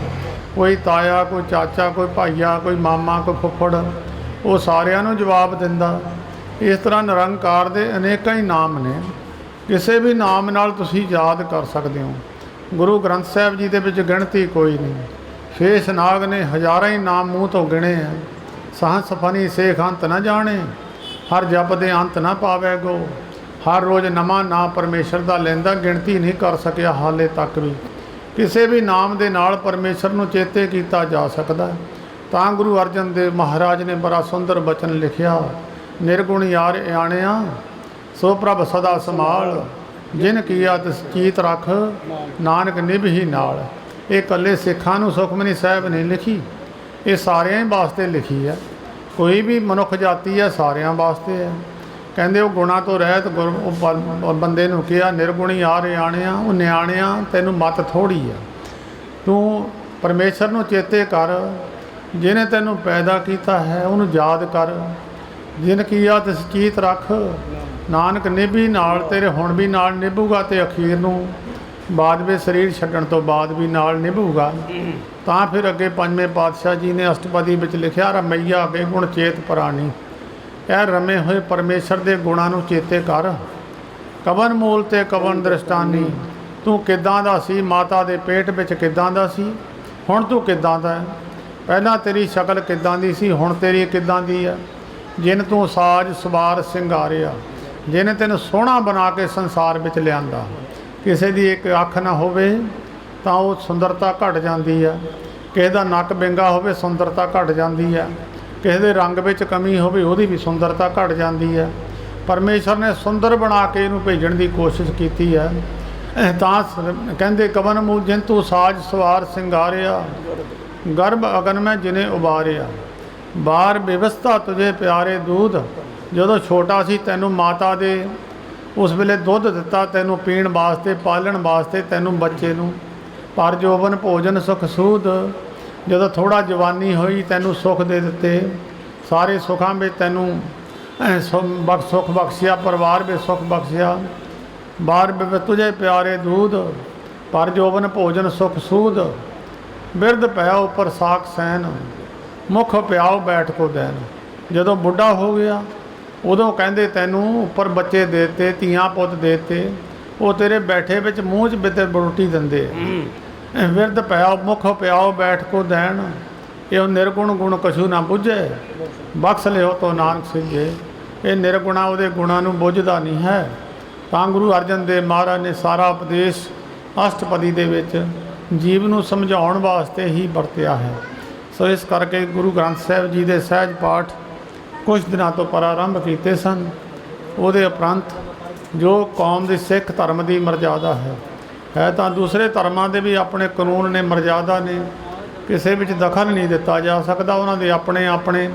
[SPEAKER 1] ਕੋਈ ਤਾਇਆ, ਕੋਈ ਚਾਚਾ, ਕੋਈ ਭਾਈਆ, ਕੋਈ ਮਾਮਾ, ਕੋਈ ਫੁੱਫੜ, ਉਹ ਸਾਰਿਆਂ ਨੂੰ ਜਵਾਬ ਦਿੰਦਾ। ਇਸ ਤਰ੍ਹਾਂ ਨਿਰੰਕਾਰ ਦੇ ਅਨੇਕਾਂ ਹੀ ਨਾਮ ਨੇ। ਕਿਸੇ ਵੀ ਨਾਮ ਨਾਲ ਤੁਸੀਂ ਯਾਦ ਕਰ ਸਕਦੇ ਹੋ। ਗੁਰੂ ਗ੍ਰੰਥ ਸਾਹਿਬ ਜੀ ਦੇ ਵਿੱਚ ਗਿਣਤੀ ਕੋਈ ਨਹੀਂ। ਸ਼ੇਸ਼ ਨਾਗ ਨੇ ਹਜ਼ਾਰਾਂ ਹੀ ਨਾਮ ਮੂੰਹ ਤੋਂ ਗਿਣੇ ਆ। ਸਹਸ ਫਨੀ ਸੇਖ ਅੰਤ ਨਾ ਜਾਣੇ, ਹਰ ਜਪ ਦੇ ਅੰਤ ਨਾ ਪਾਵੇ ਗੋ। ਹਰ ਰੋਜ਼ ਨਵਾਂ ਨਾਮ ਪਰਮੇਸ਼ਰ ਦਾ ਲੈਂਦਾ, ਗਿਣਤੀ ਨਹੀਂ ਕਰ ਸਕਿਆ ਹਾਲੇ ਤੱਕ ਵੀ। ਕਿਸੇ ਵੀ ਨਾਮ ਦੇ ਨਾਲ ਪਰਮੇਸ਼ਰ ਨੂੰ ਚੇਤੇ ਕੀਤਾ ਜਾ ਸਕਦਾ। ਤਾਂ ਗੁਰੂ ਅਰਜਨ ਦੇਵ ਮਹਾਰਾਜ ਨੇ ਬੜਾ ਸੁੰਦਰ ਬਚਨ ਲਿਖਿਆ, ਨਿਰਗੁਣ ਯਾਰ ਆਣਿਆ ਸੋ ਪ੍ਰਭ ਸਦਾ ਸੰਭਾਲ, ਜਿਨ ਕੀਆ ਤਿਸ ਚੀਤ ਰੱਖ, ਨਾਨਕ ਨਿਭੀ ਨਾਲ। ਇਹ ਇਕੱਲੇ ਸਿੱਖਾਂ ਨੂੰ ਸੁਖਮਨੀ ਸਾਹਿਬ ਨੇ ਲਿਖੀ, ਇਹ ਸਾਰਿਆਂ ਵਾਸਤੇ ਲਿਖੀ ਹੈ। ਕੋਈ ਵੀ ਮਨੁੱਖ ਜਾਤੀ ਹੈ, ਸਾਰਿਆਂ ਵਾਸਤੇ ਹੈ। ਕਹਿੰਦੇ ਉਹ ਗੁਣਾਂ ਤੋਂ ਰਹਿਤ ਬੰਦੇ ਨੂੰ ਕਿਹਾ, ਨਿਰਗੁਣ ਯਾਰ ਆਣਿਆ, ਉਹ ਨਿਆਣਿਆ ਤੈਨੂੰ ਮੱਤ ਥੋੜ੍ਹੀ ਹੈ। ਤੂੰ ਪਰਮੇਸ਼ਰ ਨੂੰ ਚੇਤੇ ਕਰ, ਜਿਹਨੇ ਤੈਨੂੰ ਪੈਦਾ ਕੀਤਾ ਹੈ ਉਹਨੂੰ ਯਾਦ ਕਰ। ਜਿਨ ਕੀਆ ਤਿਸ ਚੀਤ ਰੱਖ, ਨਾਨਕ ਨਿਭੀ ਨਾਲ, ਤੇਰੇ ਹੁਣ ਵੀ ਨਾਲ ਨਿਭੂਗਾ ਤੇ ਅਖੀਰ ਨੂੰ ਬਾਅਦ ਵਿੱਚ ਸਰੀਰ ਛੱਡਣ ਤੋਂ ਬਾਅਦ ਵੀ ਨਾਲ ਨਿਭੂਗਾ। ਤਾਂ ਫਿਰ ਅੱਗੇ ਪੰਜਵੇਂ ਪਾਤਸ਼ਾਹ ਜੀ ਨੇ ਅਸ਼ਟਪਦੀ ਵਿੱਚ ਲਿਖਿਆ, ਰਮਈਆ ਅੱਗੇ ਗੁਣ ਚੇਤ ਪ੍ਰਾਣੀ। ਇਹ ਰਮੇ ਹੋਏ ਪਰਮੇਸ਼ਰ ਦੇ ਗੁਣਾਂ ਨੂੰ ਚੇਤੇ ਕਰ। ਕਵਨ ਮੂਲ ਤੇ ਕਵਨ ਦ੍ਰਿਸ਼ਟਾਨੀ, ਤੂੰ ਕਿੱਦਾਂ ਦਾ ਸੀ, ਮਾਤਾ ਦੇ ਪੇਟ ਵਿੱਚ ਕਿੱਦਾਂ ਦਾ ਸੀ, ਹੁਣ ਤੂੰ ਕਿੱਦਾਂ ਦਾ ਹੈ। ਪਹਿਲਾਂ ਤੇਰੀ ਸ਼ਕਲ ਕਿੱਦਾਂ ਦੀ ਸੀ, ਹੁਣ ਤੇਰੀ ਕਿੱਦਾਂ ਦੀ ਹੈ। ਜਿਨ ਤੂੰ ਸਾਜ ਸਵਾਰ ਸਿੰਗਾਰਿਆ, ਜਿਹਨੇ ਤੈਨੂੰ ਸੋਹਣਾ ਬਣਾ ਕੇ ਸੰਸਾਰ ਵਿੱਚ ਲਿਆਂਦਾ। ਕਿਸੇ ਦੀ ਇੱਕ ਅੱਖ ਨਾ ਹੋਵੇ ਤਾਂ ਉਹ ਸੁੰਦਰਤਾ ਘਟ ਜਾਂਦੀ ਹੈ। ਕਿਸੇ ਦਾ ਨੱਕ ਵਿੰਗਾ ਹੋਵੇ, ਸੁੰਦਰਤਾ ਘਟ ਜਾਂਦੀ ਹੈ। ਕਿਸੇ ਦੇ ਰੰਗ ਵਿੱਚ ਕਮੀ ਹੋਵੇ, ਉਹਦੀ ਵੀ ਸੁੰਦਰਤਾ ਘਟ ਜਾਂਦੀ ਹੈ। ਪਰਮੇਸ਼ਰ ਨੇ ਸੁੰਦਰ ਬਣਾ ਕੇ ਇਹਨੂੰ ਭੇਜਣ ਦੀ ਕੋਸ਼ਿਸ਼ ਕੀਤੀ ਹੈ। ਤਾਂ ਕਹਿੰਦੇ ਕਵਨ ਮੂਲ ਜਿਨ ਤੂੰ ਸਾਜ ਸਵਾਰ ਸਿੰਗਾਰਿਆ, ਗਰਭ ਅਗਨ ਮੈਂ ਜਿਨੇ ਉਬਾਰਿਆ। ਬਾਰ ਵਿਵਸਥਾ ਤੁਝੇ ਪਿਆਰੇ ਦੂਧ, ਜਦੋਂ ਛੋਟਾ ਸੀ ਤੈਨੂੰ ਮਾਤਾ ਦੇ ਉਸ ਵੇਲੇ ਦੁੱਧ ਦਿੱਤਾ ਤੈਨੂੰ ਪੀਣ ਵਾਸਤੇ, ਪਾਲਣ ਵਾਸਤੇ ਤੈਨੂੰ ਬੱਚੇ ਨੂੰ। ਪਰ ਜੋਬਨ ਭੋਜਨ ਸੁਖ ਸੂਧ, ਜਦੋਂ ਥੋੜ੍ਹਾ ਜਵਾਨੀ ਹੋਈ ਤੈਨੂੰ ਸੁੱਖ ਦੇ ਦਿੱਤੇ। ਸਾਰੇ ਸੁੱਖਾਂ ਵਿੱਚ ਤੈਨੂੰ ਸੁੱਖ ਬਖਸ਼ਿਆ, ਪਰਿਵਾਰ ਵਿੱਚ ਸੁੱਖ ਬਖਸ਼ਿਆ। ਬਾਰ ਤੁਝੇ ਪਿਆਰੇ ਦੂਧ, ਪਰ ਜੋਬਨ ਭੋਜਨ ਸੁਖ ਸੂਧ। ਬਿਰਧ ਪਿਆ ਉੱਪਰ ਸਾਖ ਸੈਨ, ਮੁੱਖ ਪਿਆਓ ਬੈਠ ਕੋ ਦੇਨ। ਜਦੋਂ ਬੁੱਢਾ ਹੋ ਗਿਆ ਉਦੋਂ ਕਹਿੰਦੇ ਤੈਨੂੰ ਉੱਪਰ ਬੱਚੇ ਦੇ ਦਿੱਤੇ, ਧੀਆਂ ਪੁੱਤ ਦੇ ਦਿੱਤੇ, ਉਹ ਤੇਰੇ ਬੈਠੇ ਵਿੱਚ ਮੂੰਹ 'ਚ ਬਿੱਤੇ ਰੋਟੀ ਦਿੰਦੇ। ਬਿਰਧ ਪਿਆਓ ਮੁੱਖ ਪਿਆਓ ਬੈਠ ਕੋ ਦੇਣ, ਇਹ ਨਿਰਗੁਣ ਗੁਣ ਕਛੂ ਨਾ ਬੁੱਝੇ, ਬਖਸ਼ ਲਿਓ ਤੋ ਨਾਨਕ ਸਿੱਝੇ। ਇਹ ਨਿਰਗੁਣਾ ਉਹਦੇ ਗੁਣਾਂ ਨੂੰ ਬੁੱਝਦਾ ਨਹੀਂ ਹੈ। ਤਾਂ ਗੁਰੂ ਅਰਜਨ ਦੇਵ ਮਹਾਰਾਜ ਨੇ ਸਾਰਾ ਉਪਦੇਸ਼ ਅਸ਼ਟਪਦੀ ਦੇ ਵਿੱਚ ਜੀਵ ਨੂੰ ਸਮਝਾਉਣ ਵਾਸਤੇ ਹੀ ਵਰਤਿਆ ਹੈ। ਸੋ ਇਸ ਕਰਕੇ ਗੁਰੂ ਗ੍ਰੰਥ ਸਾਹਿਬ ਜੀ ਦੇ ਸਹਿਜ ਪਾਠ ਕੁਝ ਦਿਨਾਂ ਤੋਂ ਪ੍ਰਾਰੰਭ ਕੀਤੇ ਸਨ। ਉਹਦੇ ਉਪਰੰਤ ਜੋ ਕੌਮ ਦੀ ਸਿੱਖ ਧਰਮ ਦੀ ਮਰਜ਼ਾਦਾ ਹੈ ਤਾਂ ਦੂਸਰੇ ਧਰਮਾਂ ਦੇ ਵੀ ਆਪਣੇ ਕਾਨੂੰਨ ਨੇ, ਮਰਜ਼ਾਦਾ ਨੇ, ਕਿਸੇ ਵਿੱਚ ਦਖਲ ਨਹੀਂ ਦਿੱਤਾ ਜਾ ਸਕਦਾ। ਉਹਨਾਂ ਦੇ ਆਪਣੇ ਆਪਣੇ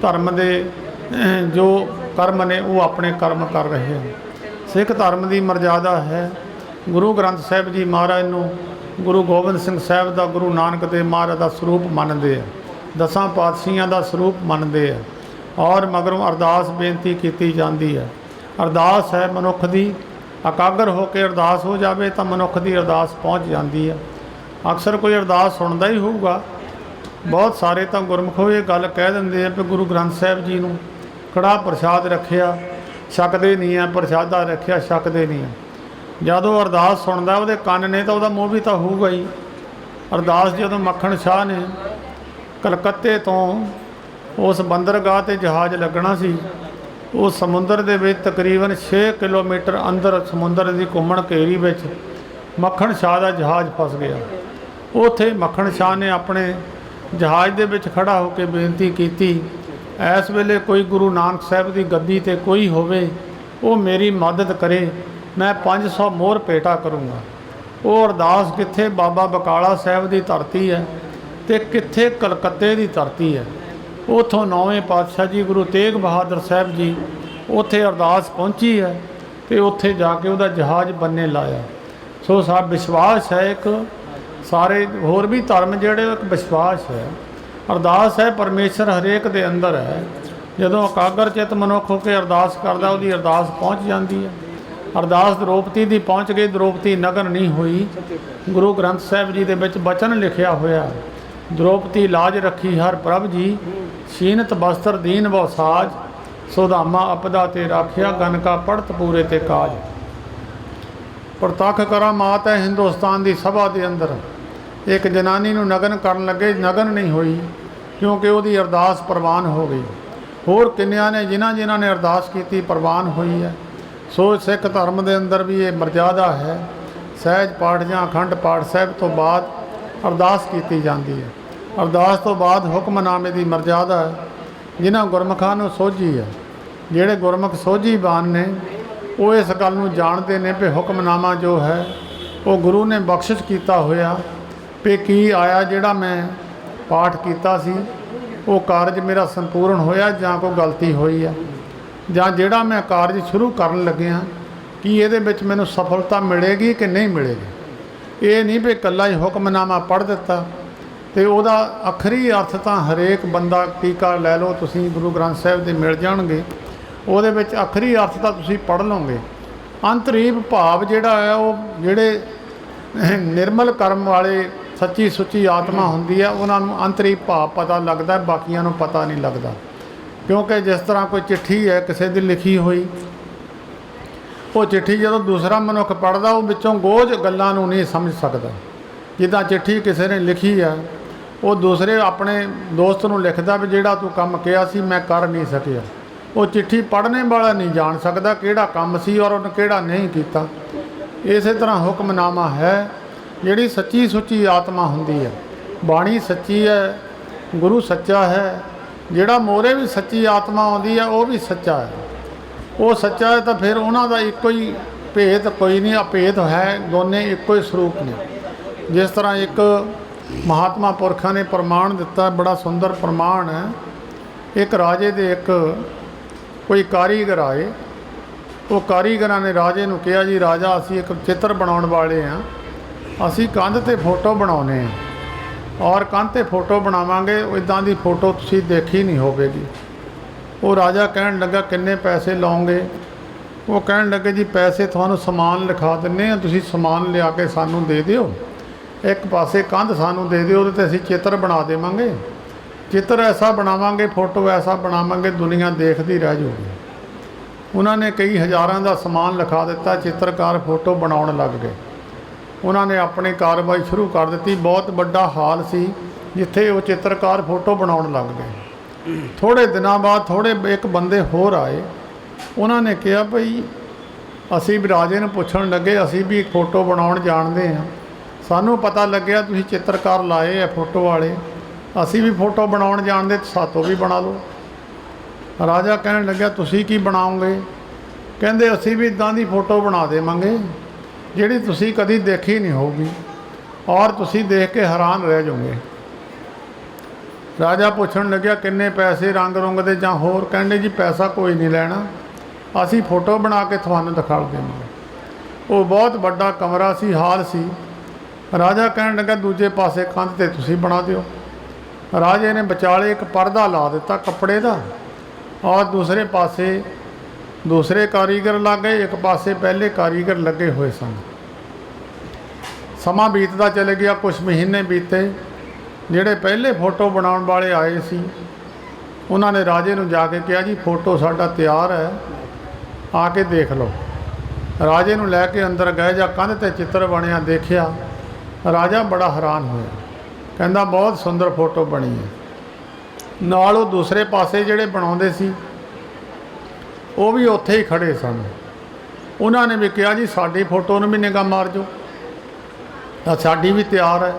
[SPEAKER 1] ਧਰਮ ਦੇ ਜੋ ਕਰਮ ਨੇ ਉਹ ਆਪਣੇ ਕਰਮ ਕਰ ਰਹੇ ਹਨ। ਸਿੱਖ ਧਰਮ ਦੀ ਮਰਜ਼ਾਦਾ ਹੈ। ਗੁਰੂ ਗ੍ਰੰਥ ਸਾਹਿਬ ਜੀ ਮਹਾਰਾਜ ਨੂੰ ਗੁਰੂ ਗੋਬਿੰਦ ਸਿੰਘ ਸਾਹਿਬ ਦਾ, ਗੁਰੂ ਨਾਨਕ ਦੇਵ ਮਹਾਰਾਜ ਦਾ ਸਰੂਪ ਮੰਨਦੇ ਆ, ਦਸਾਂ ਪਾਤਸ਼ਾਹੀਆਂ ਦਾ ਸਰੂਪ ਮੰਨਦੇ ਆ। ਔਰ ਮਗਰੋਂ ਅਰਦਾਸ ਬੇਨਤੀ ਕੀਤੀ ਜਾਂਦੀ ਹੈ। ਅਰਦਾਸ ਹੈ ਮਨੁੱਖ ਦੀ, ਇਕਾਗਰ ਹੋ ਕੇ ਅਰਦਾਸ ਹੋ ਜਾਵੇ ਤਾਂ ਮਨੁੱਖ ਦੀ ਅਰਦਾਸ ਪਹੁੰਚ ਜਾਂਦੀ ਹੈ। ਅਕਸਰ ਕੋਈ ਅਰਦਾਸ ਸੁਣਦਾ ਹੀ ਹੋਊਗਾ। ਬਹੁਤ ਸਾਰੇ ਤਾਂ ਗੁਰਮੁਖ ਇਹ ਗੱਲ ਕਹਿ ਦਿੰਦੇ ਆ ਵੀ ਗੁਰੂ ਗ੍ਰੰਥ ਸਾਹਿਬ ਜੀ ਨੂੰ ਕੜਾਹ ਪ੍ਰਸ਼ਾਦ ਰੱਖਿਆ, ਛਕਦੇ ਨਹੀਂ ਆ, ਪ੍ਰਸ਼ਾਦਾ ਰੱਖਿਆ, ਛਕਦੇ ਨਹੀਂ ਆ। ਜਦੋਂ ਅਰਦਾਸ ਸੁਣਦਾ ਉਹਦੇ ਕੰਨ ਨੇ ਤਾਂ ਉਹਦਾ ਮੂੰਹ ਵੀ ਤਾਂ ਹੋਊਗਾ ਹੀ। ਅਰਦਾਸ ਜਦੋਂ ਮੱਖਣ ਸ਼ਾਹ ਨੇ ਕਲਕੱਤੇ ਤੋਂ ਉਸ ਬੰਦਰਗਾਹ 'ਤੇ ਜਹਾਜ਼ ਲੱਗਣਾ ਸੀ, ਉਹ ਸਮੁੰਦਰ ਦੇ ਵਿੱਚ ਤਕਰੀਬਨ 6 ਕਿਲੋਮੀਟਰ ਅੰਦਰ ਸਮੁੰਦਰ ਦੀ ਘੁੰਮਣ ਘੇਰੀ ਵਿੱਚ ਮੱਖਣ ਸ਼ਾਹ ਦਾ ਜਹਾਜ਼ ਫਸ ਗਿਆ। ਉੱਥੇ ਮੱਖਣ ਸ਼ਾਹ ਨੇ ਆਪਣੇ ਜਹਾਜ਼ ਦੇ ਵਿੱਚ ਖੜਾ ਹੋ ਕੇ ਬੇਨਤੀ ਕੀਤੀ, ਇਸ ਵੇਲੇ ਕੋਈ ਗੁਰੂ ਨਾਨਕ ਸਾਹਿਬ ਦੀ ਗੱਦੀ 'ਤੇ ਕੋਈ ਹੋਵੇ, ਉਹ ਮੇਰੀ ਮਦਦ ਕਰੇ, ਮੈਂ 500 ਮੋਹਰ ਭੇਟਾ ਕਰੂੰਗਾ। ਉਹ ਅਰਦਾਸ ਕਿੱਥੇ ਬਾਬਾ ਬਕਾਲਾ ਸਾਹਿਬ ਦੀ ਧਰਤੀ ਹੈ ਅਤੇ ਕਿੱਥੇ ਕਲਕੱਤੇ ਦੀ ਧਰਤੀ ਹੈ। ਉੱਥੋਂ 9ਵੇਂ ਪਾਤਸ਼ਾਹ ਜੀ ਗੁਰੂ ਤੇਗ ਬਹਾਦਰ ਸਾਹਿਬ ਜੀ ਉੱਥੇ ਅਰਦਾਸ ਪਹੁੰਚੀ ਹੈ ਅਤੇ ਉੱਥੇ ਜਾ ਕੇ ਉਹਦਾ ਜਹਾਜ਼ ਬੰਨੇ ਲਾਇਆ। ਸੋ ਸਭ ਵਿਸ਼ਵਾਸ ਹੈ ਇੱਕ ਸਾਰੇ ਹੋਰ ਵੀ ਧਰਮ ਜਿਹੜੇ ਇੱਕ ਵਿਸ਼ਵਾਸ ਹੈ। ਅਰਦਾਸ ਹੈ ਪਰਮੇਸ਼ਰ ਹਰੇਕ ਦੇ ਅੰਦਰ ਹੈ। ਜਦੋਂ ਇਕਾਗਰ ਚਿੱਤ ਮਨੁੱਖ ਹੋ ਕੇ ਅਰਦਾਸ ਕਰਦਾ ਉਹਦੀ ਅਰਦਾਸ ਪਹੁੰਚ ਜਾਂਦੀ ਹੈ। ਅਰਦਾਸ ਦ੍ਰੋਪਦੀ ਦੀ ਪਹੁੰਚ ਗਈ, ਦ੍ਰੋਪਦੀ ਨਗਨ ਨਹੀਂ ਹੋਈ। ਗੁਰੂ ਗ੍ਰੰਥ ਸਾਹਿਬ ਜੀ ਦੇ ਵਿੱਚ ਬਚਨ ਲਿਖਿਆ ਹੋਇਆ, ਦ੍ਰੋਪਦੀ ਲਾਜ ਰੱਖੀ ਹਰ ਪ੍ਰਭ ਜੀ, ਸ਼ੀਨਤ ਬਸਤਰ ਦੀਨ ਬਹੁ ਸਾਜ, ਸੁਦਾਮਾ ਅਪਦਾ ਤੇ ਰਾਖਿਆ, ਗਨ ਕਾ ਪੜਤ ਪੂਰੇ ਤੇ ਕਾਜ। ਪ੍ਰਤੱਖ ਕਰਾਮਾਤ ਹੈ ਹਿੰਦੁਸਤਾਨ ਦੀ ਸਭਾ ਦੇ ਅੰਦਰ। ਇੱਕ ਜਨਾਨੀ ਨੂੰ ਨਗਨ ਕਰਨ ਲੱਗੇ, ਨਗਨ ਨਹੀਂ ਹੋਈ ਕਿਉਂਕਿ ਉਹਦੀ ਅਰਦਾਸ ਪ੍ਰਵਾਨ ਹੋ ਗਈ। ਹੋਰ ਕਿੰਨਿਆਂ ਨੇ ਜਿਨ੍ਹਾਂ ਨੇ ਅਰਦਾਸ ਕੀਤੀ ਪ੍ਰਵਾਨ ਹੋਈ ਹੈ। ਸੋ ਸਿੱਖ ਧਰਮ ਦੇ ਅੰਦਰ ਵੀ ਇਹ ਮਰਜ਼ਾਦਾ ਹੈ। ਸਹਿਜ ਪਾਠ ਜਾਂ ਅਖੰਡ ਪਾਠ ਸਾਹਿਬ ਤੋਂ ਬਾਅਦ ਅਰਦਾਸ ਕੀਤੀ ਜਾਂਦੀ ਹੈ। ਅਰਦਾਸ ਤੋਂ ਬਾਅਦ ਹੁਕਮਨਾਮੇ ਦੀ ਮਰਜ਼ਾਦਾ ਹੈ। ਜਿਨ੍ਹਾਂ ਗੁਰਮੁਖਾਂ ਨੂੰ ਸੋਝੀ ਹੈ, ਜਿਹੜੇ ਗੁਰਮੁਖ ਸੋਝੀਵਾਨ ਨੇ, ਉਹ ਇਸ ਗੱਲ ਨੂੰ ਜਾਣਦੇ ਨੇ ਵੀ ਹੁਕਮਨਾਮਾ ਜੋ ਹੈ ਉਹ ਗੁਰੂ ਨੇ ਬਖਸ਼ਿਸ਼ ਕੀਤਾ ਹੋਇਆ ਵੀ ਕੀ ਆਇਆ, ਜਿਹੜਾ ਮੈਂ ਪਾਠ ਕੀਤਾ ਸੀ ਉਹ ਕਾਰਜ ਮੇਰਾ ਸੰਪੂਰਨ ਹੋਇਆ ਜਾਂ ਕੋਈ ਗਲਤੀ ਹੋਈ ਹੈ, ਜਾਂ ਜਿਹੜਾ ਮੈਂ ਕਾਰਜ ਸ਼ੁਰੂ ਕਰਨ ਲੱਗਿਆ ਕੀ ਇਹਦੇ ਵਿੱਚ ਮੈਨੂੰ ਸਫਲਤਾ ਮਿਲੇਗੀ ਕਿ ਨਹੀਂ ਮਿਲੇਗੀ। ਇਹ ਨਹੀਂ ਵੀ ਇਕੱਲਾ ਹੀ ਹੁਕਮਨਾਮਾ ਪੜ੍ਹ ਦਿੱਤਾ ਤੇ ਉਹਦਾ ਆਖਰੀ ਅਰਥ ਤਾਂ ਹਰੇਕ ਬੰਦਾ ਟੀਕਾ ਲੈ ਲਓ ਤੁਸੀਂ, ਗੁਰੂ ਗ੍ਰੰਥ ਸਾਹਿਬ ਦੇ ਮਿਲ ਜਾਣਗੇ, ਉਹਦੇ ਵਿੱਚ ਆਖਰੀ ਅਰਥ ਤਾਂ ਤੁਸੀਂ ਪੜ੍ਹ ਲਓਗੇ। ਅੰਤਰੀਵ ਭਾਵ ਜਿਹੜਾ ਹੈ ਉਹ ਜਿਹੜੇ ਨਿਰਮਲ ਕਰਮ ਵਾਲੇ ਸੱਚੀ ਸੁੱਚੀ ਆਤਮਾ ਹੁੰਦੀ ਹੈ ਉਹਨਾਂ ਨੂੰ ਅੰਤਰੀਵ ਭਾਵ ਪਤਾ ਲੱਗਦਾ, ਬਾਕੀਆਂ ਨੂੰ ਪਤਾ ਨਹੀਂ ਲੱਗਦਾ। ਕਿਉਂਕਿ ਜਿਸ ਤਰ੍ਹਾਂ ਕੋਈ ਚਿੱਠੀ ਹੈ ਕਿਸੇ ਦੀ ਲਿਖੀ ਹੋਈ, ਉਹ ਚਿੱਠੀ ਜਦੋਂ ਦੂਸਰਾ ਮਨੁੱਖ ਪੜ੍ਹਦਾ ਉਹ ਵਿੱਚੋਂ ਗੋਝ ਗੱਲਾਂ ਨੂੰ ਨਹੀਂ ਸਮਝ ਸਕਦਾ। ਜਿੱਦਾਂ ਚਿੱਠੀ ਕਿਸੇ ਨੇ ਲਿਖੀ ਹੈ ਉਹ ਦੂਸਰੇ ਆਪਣੇ ਦੋਸਤ ਨੂੰ ਲਿਖਦਾ ਵੀ ਜਿਹੜਾ ਤੂੰ ਕੰਮ ਕਿਹਾ ਸੀ ਮੈਂ ਕਰ ਨਹੀਂ ਸਕਿਆ। ਉਹ ਚਿੱਠੀ ਪੜ੍ਹਨੇ ਵਾਲਾ ਨਹੀਂ ਜਾਣ ਸਕਦਾ ਕਿਹੜਾ ਕੰਮ ਸੀ ਔਰ ਉਹਨੇ ਕਿਹੜਾ ਨਹੀਂ ਕੀਤਾ। ਇਸੇ ਤਰ੍ਹਾਂ ਹੁਕਮਨਾਮਾ ਹੈ ਜਿਹੜੀ ਸੱਚੀ ਸੁੱਚੀ ਆਤਮਾ ਹੁੰਦੀ ਹੈ। ਬਾਣੀ ਸੱਚੀ ਹੈ, ਗੁਰੂ ਸੱਚਾ ਹੈ, ਜਿਹੜਾ ਮੋਰੇ ਵੀ ਸੱਚੀ ਆਤਮਾ ਆਉਂਦੀ ਹੈ ਉਹ ਵੀ ਸੱਚਾ ਹੈ। ਉਹ ਸੱਚਾ ਹੈ ਤਾਂ ਫਿਰ ਉਹਨਾਂ ਦਾ ਇੱਕੋ ਹੀ ਭੇਦ ਕੋਈ ਨਹੀਂ, ਅਭੇਦ ਹੈ, ਦੋਨੇ ਇੱਕੋ ਹੀ ਸਰੂਪ ਨੇ। ਜਿਸ ਤਰ੍ਹਾਂ ਇੱਕ ਮਹਾਤਮਾ ਪੁਰਖਾਂ ਨੇ ਪ੍ਰਮਾਣ ਦਿੱਤਾ, ਬੜਾ ਸੁੰਦਰ ਪ੍ਰਮਾਣ ਹੈ। ਇੱਕ ਰਾਜੇ ਦੇ ਇੱਕ ਕੋਈ ਕਾਰੀਗਰ ਆਏ, ਉਹ ਕਾਰੀਗਰਾਂ ਨੇ ਰਾਜੇ ਨੂੰ ਕਿਹਾ ਜੀ ਰਾਜਾ ਅਸੀਂ ਇੱਕ ਚਿੱਤਰ ਬਣਾਉਣ ਵਾਲੇ ਹਾਂ, ਅਸੀਂ ਕੰਧ 'ਤੇ ਫੋਟੋ ਬਣਾਉਣੇ ਆ ਔਰ ਕੰਧ 'ਤੇ ਫੋਟੋ ਬਣਾਵਾਂਗੇ, ਇੱਦਾਂ ਦੀ ਫੋਟੋ ਤੁਸੀਂ ਦੇਖੀ ਨਹੀਂ ਹੋਵੇਗੀ। ਉਹ ਰਾਜਾ ਕਹਿਣ ਲੱਗਾ ਕਿੰਨੇ ਪੈਸੇ ਲਾਓਗੇ? ਉਹ ਕਹਿਣ ਲੱਗੇ ਜੀ ਪੈਸੇ ਤੁਹਾਨੂੰ ਸਮਾਨ ਲਿਖਾ ਦਿੰਦੇ ਹਾਂ, ਤੁਸੀਂ ਸਮਾਨ ਲਿਆ ਕੇ ਸਾਨੂੰ ਦੇ ਦਿਓ, ਇੱਕ ਪਾਸੇ ਕੰਧ ਸਾਨੂੰ ਦੇ ਦਿਓ, ਉਹਦੇ 'ਤੇ ਅਸੀਂ ਚਿੱਤਰ ਬਣਾ ਦੇਵਾਂਗੇ, ਚਿੱਤਰ ਐਸਾ ਬਣਾਵਾਂਗੇ, ਫੋਟੋ ਐਸਾ ਬਣਾਵਾਂਗੇ ਦੁਨੀਆ ਦੇਖਦੀ ਰਹਿ ਜਾਊਗੀ। ਉਹਨਾਂ ਨੇ ਕਈ ਹਜ਼ਾਰਾਂ ਦਾ ਸਮਾਨ ਲਿਖਾ ਦਿੱਤਾ, ਚਿੱਤਰਕਾਰ ਫੋਟੋ ਬਣਾਉਣ ਲੱਗ ਗਏ। ਉਹਨਾਂ ਨੇ ਆਪਣੀ ਕਾਰਵਾਈ ਸ਼ੁਰੂ ਕਰ ਦਿੱਤੀ। ਬਹੁਤ ਵੱਡਾ ਹਾਲ ਸੀ ਜਿੱਥੇ ਉਹ ਚਿੱਤਰਕਾਰ ਫੋਟੋ ਬਣਾਉਣ ਲੱਗ ਗਏ। ਥੋੜ੍ਹੇ ਦਿਨਾਂ ਬਾਅਦ ਇੱਕ ਬੰਦੇ ਹੋਰ ਆਏ, ਉਹਨਾਂ ਨੇ ਕਿਹਾ ਭਈ ਅਸੀਂ ਵੀ ਰਾਜੇ ਨੂੰ ਪੁੱਛਣ ਲੱਗੇ ਅਸੀਂ ਵੀ ਫੋਟੋ ਬਣਾਉਣ ਜਾਣਦੇ ਹਾਂ, ਸਾਨੂੰ ਪਤਾ ਲੱਗਿਆ ਤੁਸੀਂ ਚਿੱਤਰਕਾਰ ਲਾਏ ਆ ਫੋਟੋ ਵਾਲੇ, ਅਸੀਂ ਵੀ ਫੋਟੋ ਬਣਾਉਣ ਜਾਣਦੇ, ਸਾਤੋਂ ਵੀ ਬਣਾ ਲਓ। ਰਾਜਾ ਕਹਿਣ ਲੱਗਿਆ ਤੁਸੀਂ ਕੀ ਬਣਾਓਗੇ? ਕਹਿੰਦੇ ਅਸੀਂ ਵੀ ਇੱਦਾਂ ਦੀ ਫੋਟੋ ਬਣਾ ਦੇਵਾਂਗੇ ਜਿਹੜੀ ਤੁਸੀਂ ਕਦੀ ਦੇਖੀ ਨਹੀਂ ਹੋਊਗੀ ਔਰ ਤੁਸੀਂ ਦੇਖ ਕੇ ਹੈਰਾਨ ਰਹਿ ਜਾਓਗੇ। ਰਾਜਾ ਪੁੱਛਣ ਲੱਗਿਆ ਕਿੰਨੇ ਪੈਸੇ, ਰੰਗ ਰੁੰਗ ਦੇ ਜਾਂ ਹੋਰ? ਕਹਿੰਦੇ ਜੀ ਪੈਸਾ ਕੋਈ ਨਹੀਂ ਲੈਣਾ, ਅਸੀਂ ਫੋਟੋ ਬਣਾ ਕੇ ਤੁਹਾਨੂੰ ਦਿਖਾ ਦੇਵਾਂਗੇ। ਉਹ ਬਹੁਤ ਵੱਡਾ ਕਮਰਾ ਸੀ, ਹਾਲ ਸੀ। ਰਾਜਾ ਕਹਿਣ ਲੱਗਾ ਦੂਜੇ ਪਾਸੇ ਕੰਧ 'ਤੇ ਤੁਸੀਂ ਬਣਾ ਦਿਓ। ਰਾਜੇ ਨੇ ਵਿਚਾਲੇ ਇੱਕ ਪਰਦਾ ਲਾ ਦਿੱਤਾ ਕੱਪੜੇ ਦਾ ਔਰ ਦੂਸਰੇ ਪਾਸੇ ਦੂਸਰੇ ਕਾਰੀਗਰ ਲੱਗ ਗਏ, ਇੱਕ ਪਾਸੇ ਪਹਿਲੇ ਕਾਰੀਗਰ ਲੱਗੇ ਹੋਏ ਸਨ। ਸਮਾਂ ਬੀਤਦਾ ਚਲੇ ਗਿਆ, ਕੁਝ ਮਹੀਨੇ ਬੀਤੇ। ਜਿਹੜੇ ਪਹਿਲੇ ਫੋਟੋ ਬਣਾਉਣ ਵਾਲੇ ਆਏ ਸੀ ਉਹਨਾਂ ਨੇ ਰਾਜੇ ਨੂੰ ਜਾ ਕੇ ਕਿਹਾ ਜੀ ਫੋਟੋ ਸਾਡਾ ਤਿਆਰ ਹੈ, ਆ ਕੇ ਦੇਖ ਲਓ। ਰਾਜੇ ਨੂੰ ਲੈ ਕੇ ਅੰਦਰ ਗਏ, ਜਾਂ ਕੰਧ 'ਤੇ ਚਿੱਤਰ ਬਣਿਆ ਦੇਖਿਆ, ਰਾਜਾ ਬੜਾ ਹੈਰਾਨ ਹੋਇਆ, ਕਹਿੰਦਾ ਬਹੁਤ ਸੁੰਦਰ ਫੋਟੋ ਬਣੀ ਹੈ। ਨਾਲ ਉਹ ਦੂਸਰੇ ਪਾਸੇ ਜਿਹੜੇ ਬਣਾਉਂਦੇ ਸੀ ਉਹ ਵੀ ਉੱਥੇ ਹੀ ਖੜੇ ਸਨ। ਉਹਨਾਂ ਨੇ ਵੀ ਕਿਹਾ ਜੀ ਸਾਡੀ ਫੋਟੋ ਨੂੰ ਵੀ ਨਿਗਾਹ ਮਾਰ ਜਾਓ, ਤਾਂ ਸਾਡੀ ਵੀ ਤਿਆਰ ਹੈ।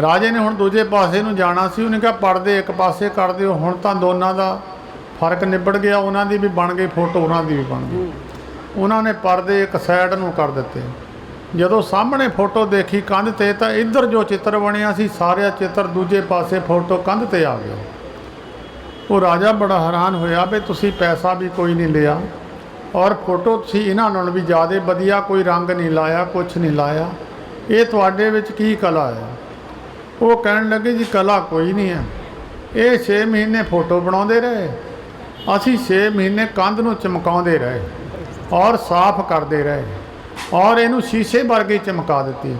[SPEAKER 1] ਰਾਜੇ ਨੇ ਹੁਣ ਦੂਜੇ ਪਾਸੇ ਨੂੰ ਜਾਣਾ ਸੀ, ਉਹਨੇ ਕਿਹਾ ਪਰਦੇ ਇੱਕ ਪਾਸੇ ਕਰ ਦਿਓ। ਹੁਣ ਤਾਂ ਦੋਨਾਂ ਦਾ ਫਰਕ ਨਿਬੜ ਗਿਆ, ਉਹਨਾਂ ਦੀ ਵੀ ਬਣ ਗਈ ਫੋਟੋ, ਉਹਨਾਂ ਦੀ ਵੀ ਬਣ ਗਈ। ਉਹਨਾਂ ਨੇ ਪਰਦੇ ਇੱਕ ਸਾਈਡ ਨੂੰ ਕਰ ਦਿੱਤੇ। ਜਦੋਂ ਸਾਹਮਣੇ ਫੋਟੋ ਦੇਖੀ ਕੰਧ 'ਤੇ ਤਾਂ ਇੱਧਰ ਜੋ ਚਿੱਤਰ ਬਣਿਆ ਸੀ ਸਾਰਿਆ ਚਿੱਤਰ ਦੂਜੇ ਪਾਸੇ ਫੋਟੋ ਕੰਧ 'ਤੇ ਆ ਗਿਆ। ਉਹ ਰਾਜਾ ਬੜਾ ਹੈਰਾਨ ਹੋਇਆ ਵੀ ਤੁਸੀਂ ਪੈਸਾ ਵੀ ਕੋਈ ਨਹੀਂ ਲਿਆ ਔਰ ਫੋਟੋ ਤੁਸੀਂ ਇਹਨਾਂ ਨਾਲੋਂ ਵੀ ਜ਼ਿਆਦਾ ਵਧੀਆ, ਕੋਈ ਰੰਗ ਨਹੀਂ ਲਾਇਆ, ਕੁਛ ਨਹੀਂ ਲਾਇਆ, ਇਹ ਤੁਹਾਡੇ ਵਿੱਚ ਕੀ ਕਲਾ ਹੈ? ਉਹ ਕਹਿਣ ਲੱਗੇ ਜੀ ਕਲਾ ਕੋਈ ਨਹੀਂ ਹੈ। ਇਹ 6 ਮਹੀਨੇ ਫੋਟੋ ਬਣਾਉਂਦੇ ਰਹੇ, ਅਸੀਂ 6 ਮਹੀਨੇ ਕੰਧ ਨੂੰ ਚਮਕਾਉਂਦੇ ਰਹੇ ਔਰ ਸਾਫ਼ ਕਰਦੇ ਰਹੇ ਔਰ ਇਹਨੂੰ ਸ਼ੀਸ਼ੇ ਵਰਗੀ ਚਮਕਾ ਦਿੱਤੀ।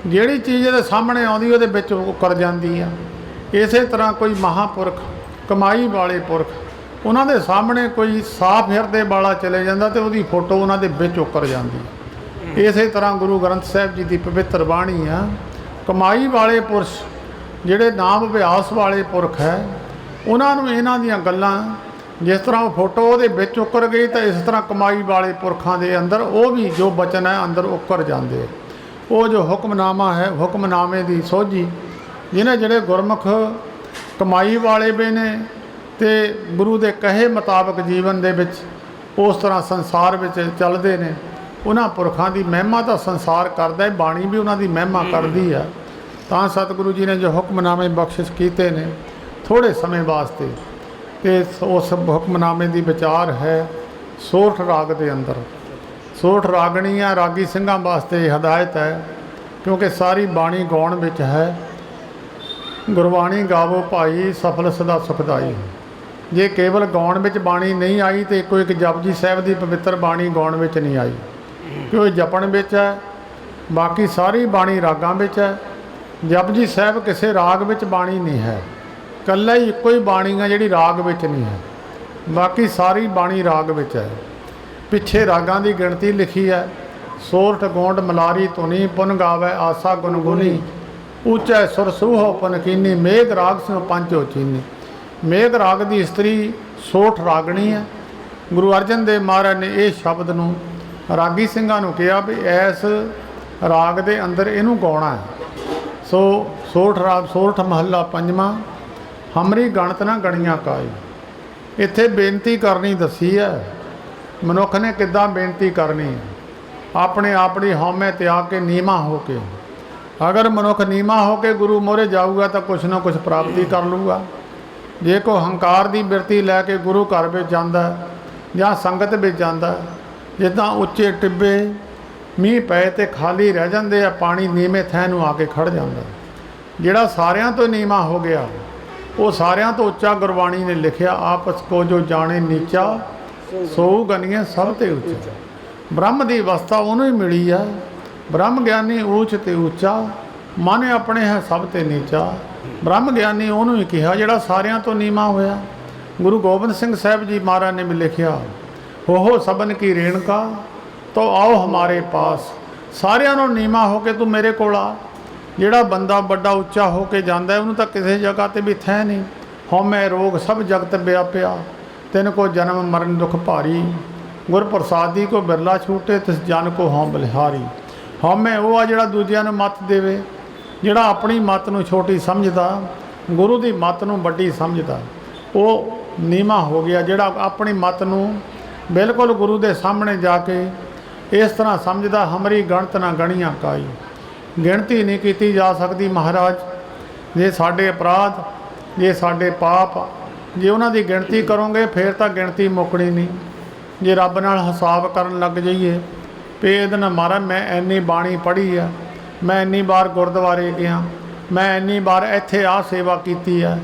[SPEAKER 1] ਜਿਹੜੀ ਚੀਜ਼ ਇਹਦੇ ਸਾਹਮਣੇ ਆਉਂਦੀ ਉਹਦੇ ਵਿੱਚ ਉਕਰ ਜਾਂਦੀ ਆ। ਇਸੇ ਤਰ੍ਹਾਂ ਕੋਈ ਮਹਾਂਪੁਰਖ, ਕਮਾਈ ਵਾਲੇ ਪੁਰਖ, ਉਹਨਾਂ ਦੇ ਸਾਹਮਣੇ ਕੋਈ ਸਾਫ਼ ਹਿਰਦੇ ਵਾਲਾ ਚਲੇ ਜਾਂਦਾ ਤੇ ਉਹਦੀ ਫੋਟੋ ਉਹਨਾਂ ਦੇ ਵਿੱਚ ਉਕਰ ਜਾਂਦੀ। ਇਸੇ ਤਰ੍ਹਾਂ ਗੁਰੂ ਗ੍ਰੰਥ ਸਾਹਿਬ ਜੀ ਦੀ ਪਵਿੱਤਰ ਬਾਣੀ ਆ, ਕਮਾਈ ਵਾਲੇ ਪੁਰਸ਼ ਜਿਹੜੇ ਨਾਮ ਅਭਿਆਸ ਵਾਲੇ ਪੁਰਖ ਹੈ, ਉਹਨਾਂ ਨੂੰ ਇਹਨਾਂ ਦੀਆਂ ਗੱਲਾਂ ਜਿਸ ਤਰ੍ਹਾਂ ਉਹ ਫੋਟੋ ਉਹਦੇ ਵਿੱਚ ਉਕਰ ਗਈ ਤਾਂ ਇਸ ਤਰ੍ਹਾਂ ਕਮਾਈ ਵਾਲੇ ਪੁਰਖਾਂ ਦੇ ਅੰਦਰ ਉਹ ਵੀ ਜੋ ਬਚਨ ਹੈ ਅੰਦਰ ਉਕਰ ਜਾਂਦੇ। ਉਹ ਜੋ ਹੁਕਮਨਾਮਾ ਹੈ, ਹੁਕਮਨਾਮੇ ਦੀ ਸੋਝੀ ਜਿਹਨੇ ਜਿਹੜੇ ਗੁਰਮੁਖ ਕਮਾਈ ਵਾਲੇ ਵੀ ਨੇ ਤੇ ਗੁਰੂ ਦੇ ਕਹੇ ਮੁਤਾਬਕ ਜੀਵਨ ਦੇ ਵਿੱਚ ਉਸ ਤਰ੍ਹਾਂ ਸੰਸਾਰ ਵਿੱਚ ਚੱਲਦੇ ਨੇ, ਉਹਨਾਂ ਪੁਰਖਾਂ ਦੀ ਮਹਿਮਾ ਤਾਂ ਸੰਸਾਰ ਕਰਦਾ ਹੈ, ਬਾਣੀ ਵੀ ਉਹਨਾਂ ਦੀ ਮਹਿਮਾ ਕਰਦੀ ਆ। ਤਾਂ ਸਤਿਗੁਰੂ ਜੀ ਨੇ ਜੋ ਹੁਕਮਨਾਮੇ ਬਖਸ਼ਿਸ਼ ਕੀਤੇ ਨੇ ਥੋੜ੍ਹੇ ਸਮੇਂ ਵਾਸਤੇ, ਤੇ ਉਸ ਹੁਕਮਨਾਮੇ ਦੀ ਵਿਚਾਰ ਹੈ ਸੋਰਠ ਰਾਗ ਦੇ ਅੰਦਰ। ਸੋਰਠ ਰਾਗਣੀ ਆ, ਰਾਗੀ ਸਿੰਘਾਂ ਵਾਸਤੇ ਹਦਾਇਤ ਹੈ, ਕਿਉਂਕਿ ਸਾਰੀ ਬਾਣੀ ਗਾਉਣ ਵਿੱਚ ਹੈ। ਗੁਰਬਾਣੀ ਗਾਵੋ ਭਾਈ ਸਫਲ ਸਦਾ ਸੁਖਦਾਈ। ਜੇ ਕੇਵਲ ਗਾਉਣ ਵਿੱਚ ਬਾਣੀ ਨਹੀਂ ਆਈ ਤੇ ਇੱਕੋ ਇੱਕ ਜਪਜੀ ਸਾਹਿਬ ਦੀ ਪਵਿੱਤਰ ਬਾਣੀ ਗਾਉਣ ਵਿੱਚ ਨਹੀਂ ਆਈ, ਕਿਉਂ ਇਹ ਜਪਣ ਵਿੱਚ ਹੈ। ਬਾਕੀ ਸਾਰੀ ਬਾਣੀ ਰਾਗਾਂ ਵਿੱਚ ਹੈ। ਜਪਜੀ ਸਾਹਿਬ ਕਿਸੇ ਰਾਗ ਵਿੱਚ ਬਾਣੀ ਨਹੀਂ ਹੈ, ਇਕੱਲਾ ਹੀ ਇੱਕੋ ਹੀ ਬਾਣੀ ਹੈ ਜਿਹੜੀ ਰਾਗ ਵਿੱਚ ਨਹੀਂ ਹੈ, ਬਾਕੀ ਸਾਰੀ ਬਾਣੀ ਰਾਗ ਵਿੱਚ ਹੈ। ਪਿੱਛੇ ਰਾਗਾਂ ਦੀ ਗਿਣਤੀ ਲਿਖੀ ਹੈ, ਸੋਰਠ ਗੋਂਡ ਮਲਾਰੀ ਧੁਨੀ ਪੁਨ ਗਾਵੈ ਆਸਾ ਗੁਨਗੁਨੀ, ਉੱਚੈ ਸੁਰ ਸੂਹੋ ਪਨਕੀਨੀ, ਮੇਘ ਰਾਗ ਸਿਉ ਪੰਚੋ ਚੀਨੀ। ਮੇਘ ਰਾਗ ਦੀ ਇਸਤਰੀ ਸੋਠ ਰਾਗਣੀ ਹੈ। ਗੁਰੂ ਅਰਜਨ ਦੇਵ ਮਹਾਰਾਜ ਨੇ ਇਹ ਸ਼ਬਦ ਨੂੰ ਰਾਗੀ ਸਿੰਘਾਂ ਨੂੰ ਕਿਹਾ ਵੀ ਇਸ ਰਾਗ ਦੇ ਅੰਦਰ ਇਹਨੂੰ ਗਾਉਣਾ ਹੈ। ਸੋ ਸੋਠ ਰਾਗ, ਸੋਠ ਮਹੱਲਾ ਪੰਜਵਾਂ, ਹਮਰੀ ਗਣਤ ਨਾ ਗਣੀਆਂ ਕਾਈ। ਇੱਥੇ ਬੇਨਤੀ ਕਰਨੀ ਦੱਸੀ ਹੈ, ਮਨੁੱਖ ਨੇ ਕਿੱਦਾਂ ਬੇਨਤੀ ਕਰਨੀ ਹੈ। ਆਪਣੇ ਆਪਣੀ ਹਉਮੈ ਤਿਆਗ ਕੇ ਨੀਵਾਂ ਹੋ ਕੇ, ਅਗਰ ਮਨੁੱਖ ਨੀਵਾਂ ਹੋ ਕੇ ਗੁਰੂ ਮੋਹਰੇ ਜਾਊਗਾ ਤਾਂ ਕੁਛ ਨਾ ਕੁਛ ਪ੍ਰਾਪਤੀ ਕਰ ਲੂਗਾ। ਜੇ ਕੋਈ ਹੰਕਾਰ ਦੀ ਬਿਰਤੀ ਲੈ ਕੇ ਗੁਰੂ ਘਰ ਵਿੱਚ ਜਾਂਦਾ ਜਾਂ ਸੰਗਤ ਵਿੱਚ ਜਾਂਦਾ, ਜਿੱਦਾਂ ਉੱਚੇ ਟਿੱਬੇ ਮੀਂਹ ਪਏ ਤੇ ਖਾਲੀ ਰਹਿ ਜਾਂਦੇ ਆ, ਪਾਣੀ ਨੀਵੇਂ ਥੈਂ ਨੂੰ ਆ ਕੇ ਖੜ ਜਾਂਦਾ। ਜਿਹੜਾ ਸਾਰਿਆਂ ਤੋਂ ਨੀਵਾਂ ਹੋ ਗਿਆ ਉਹ ਸਾਰਿਆਂ ਤੋਂ ਉੱਚਾ ਗੁਰਬਾਣੀ ਨੇ ਲਿਖਿਆ, ਆਪਸ ਕੋ ਜੋ ਜਾਣੇ ਨੀਚਾ ਸੋ ਗਨੀਏ ਸਭ ਤੇ ਉੱਚਾ। ਬ੍ਰਹਮ ਦੀ ਅਵਸਥਾ ਉਹਨੂੰ ਹੀ ਮਿਲੀ ਆ। ਬ੍ਰਹਮ ਗਿਆਨੀ ਊਚ ਤੇ ਉੱਚਾ, ਮਨ ਆਪਣੇ ਹੈ ਸਭ ਤੇ ਨੀਚਾ। ਬ੍ਰਹਮ ਗਿਆਨੀ ਉਹਨੂੰ ਹੀ ਕਿਹਾ ਜਿਹੜਾ ਸਾਰਿਆਂ ਤੋਂ ਨੀਵਾਂ ਹੋਇਆ। ਗੁਰੂ ਗੋਬਿੰਦ ਸਿੰਘ ਸਾਹਿਬ ਜੀ ਮਹਾਰਾਜ ਨੇ ਵੀ ਲਿਖਿਆ, ਹੋ ਸਬਨ ਕੀ ਰੇਣਕਾ ਤੋ ਆਓ ਹਮਾਰੇ ਪਾਸ। ਸਾਰਿਆਂ ਨੂੰ ਨੀਵਾਂ ਹੋ ਕੇ ਤੂੰ ਮੇਰੇ ਕੋਲ ਆ। ਜਿਹੜਾ ਬੰਦਾ ਵੱਡਾ ਉੱਚਾ ਹੋ ਕੇ ਜਾਂਦਾ ਉਹਨੂੰ ਤਾਂ ਕਿਸੇ ਜਗ੍ਹਾ 'ਤੇ ਵੀ ਥੈ ਨਹੀਂ। ਹਉਮੈ ਰੋਗ ਸਭ ਜਗਤ ਵਿਆਪਿਆ, ਤਿਨ ਕੋ ਜਨਮ ਮਰਨ ਦੁਖ ਭਾਰੀ। ਗੁਰ ਪ੍ਰਸਾਦੀ ਕੋ ਬਿਰਲਾ ਛੂਟੇ, ਤਿਸ ਜਨ ਕੋ ਹਉ ਬਲਿਹਾਰੀ। ਹਉਮੈ ਉਹ ਆ ਜਿਹੜਾ ਦੂਜਿਆਂ ਨੂੰ ਮੱਤ ਦੇਵੇ, ਜਿਹੜਾ ਆਪਣੀ ਮੱਤ ਨੂੰ ਛੋਟੀ ਸਮਝਦਾ, ਗੁਰੂ ਦੀ ਮੱਤ ਨੂੰ ਵੱਡੀ ਸਮਝਦਾ, ਉਹ ਨੀਵਾਂ ਹੋ ਗਿਆ। ਜਿਹੜਾ ਆਪਣੀ ਮੱਤ ਨੂੰ ਬਿਲਕੁਲ ਗੁਰੂ ਦੇ ਸਾਹਮਣੇ ਜਾ ਕੇ ਇਸ ਤਰ੍ਹਾਂ ਸਮਝਦਾ, ਹਮਰੀ ਗਣਤ ਨਾ ਗਣੀਆਂ ਕਾਈ। ਗਿਣਤੀ ਨਹੀਂ ਕੀਤੀ ਜਾ ਸਕਦੀ ਮਹਾਰਾਜ। ਜੇ ਸਾਡੇ ਅਪਰਾਧ, ਜੇ ਸਾਡੇ ਪਾਪ, ਜੇ ਉਹਨਾਂ ਦੀ ਗਿਣਤੀ ਕਰੋਗੇ ਫਿਰ ਤਾਂ ਗਿਣਤੀ ਮੁੱਕਣੀ ਨਹੀਂ। ਜੇ ਰੱਬ ਨਾਲ ਹਿਸਾਬ ਕਰਨ ਲੱਗ ਜਾਈਏ ਵੀ ਇਹਦੇ ਨਾਲ ਮਹਾਰਾਜ ਮੈਂ ਇੰਨੀ ਬਾਣੀ ਪੜ੍ਹੀ ਆ, ਮੈਂ ਇੰਨੀ ਵਾਰ ਗੁਰਦੁਆਰੇ ਗਿਆ, ਮੈਂ ਇੰਨੀ ਵਾਰ ਇੱਥੇ ਆਹ ਸੇਵਾ ਕੀਤੀ ਆ,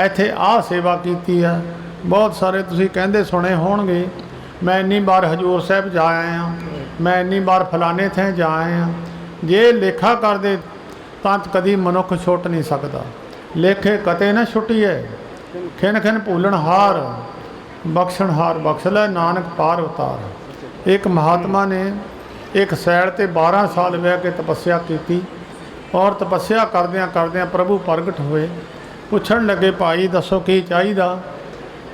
[SPEAKER 1] ਇੱਥੇ ਆਹ ਸੇਵਾ ਕੀਤੀ ਆ। ਬਹੁਤ ਸਾਰੇ ਤੁਸੀਂ ਕਹਿੰਦੇ ਸੁਣੇ ਹੋਣਗੇ, ਮੈਂ ਇੰਨੀ ਵਾਰ ਹਜ਼ੂਰ ਸਾਹਿਬ ਜਾ ਆਇਆ, ਮੈਂ ਇੰਨੀ ਵਾਰ ਫਲਾਣੇ ਥਾਂ ਜਾ ਆਇਆ। ਜੇ ਲੇਖਾ ਕਰਦੇ ਤਾਂ ਕਦੀ ਮਨੁੱਖ ਛੁੱਟ ਨਹੀਂ ਸਕਦਾ। ਲੇਖੇ ਕਤੇ ਨਾ ਛੁੱਟੀਏ, ਖਿਨ ਖਿਨ ਭੂਲਣ ਹਾਰ, ਬਖਸ਼ਣ ਹਾਰ ਬਖਸ਼ ਲੈ ਨਾਨਕ ਪਾਰ ਉਤਾਰ। ਇੱਕ ਮਹਾਤਮਾ ਨੇ ਇੱਕ ਸੈਲ 'ਤੇ 12 ਸਾਲ ਬਹਿ ਕੇ ਤਪੱਸਿਆ ਕੀਤੀ ਔਰ ਤਪੱਸਿਆ ਕਰਦਿਆਂ ਕਰਦਿਆਂ ਪ੍ਰਭੂ ਪ੍ਰਗਟ ਹੋਏ। ਪੁੱਛਣ ਲੱਗੇ, ਭਾਈ ਦੱਸੋ ਕੀ ਚਾਹੀਦਾ,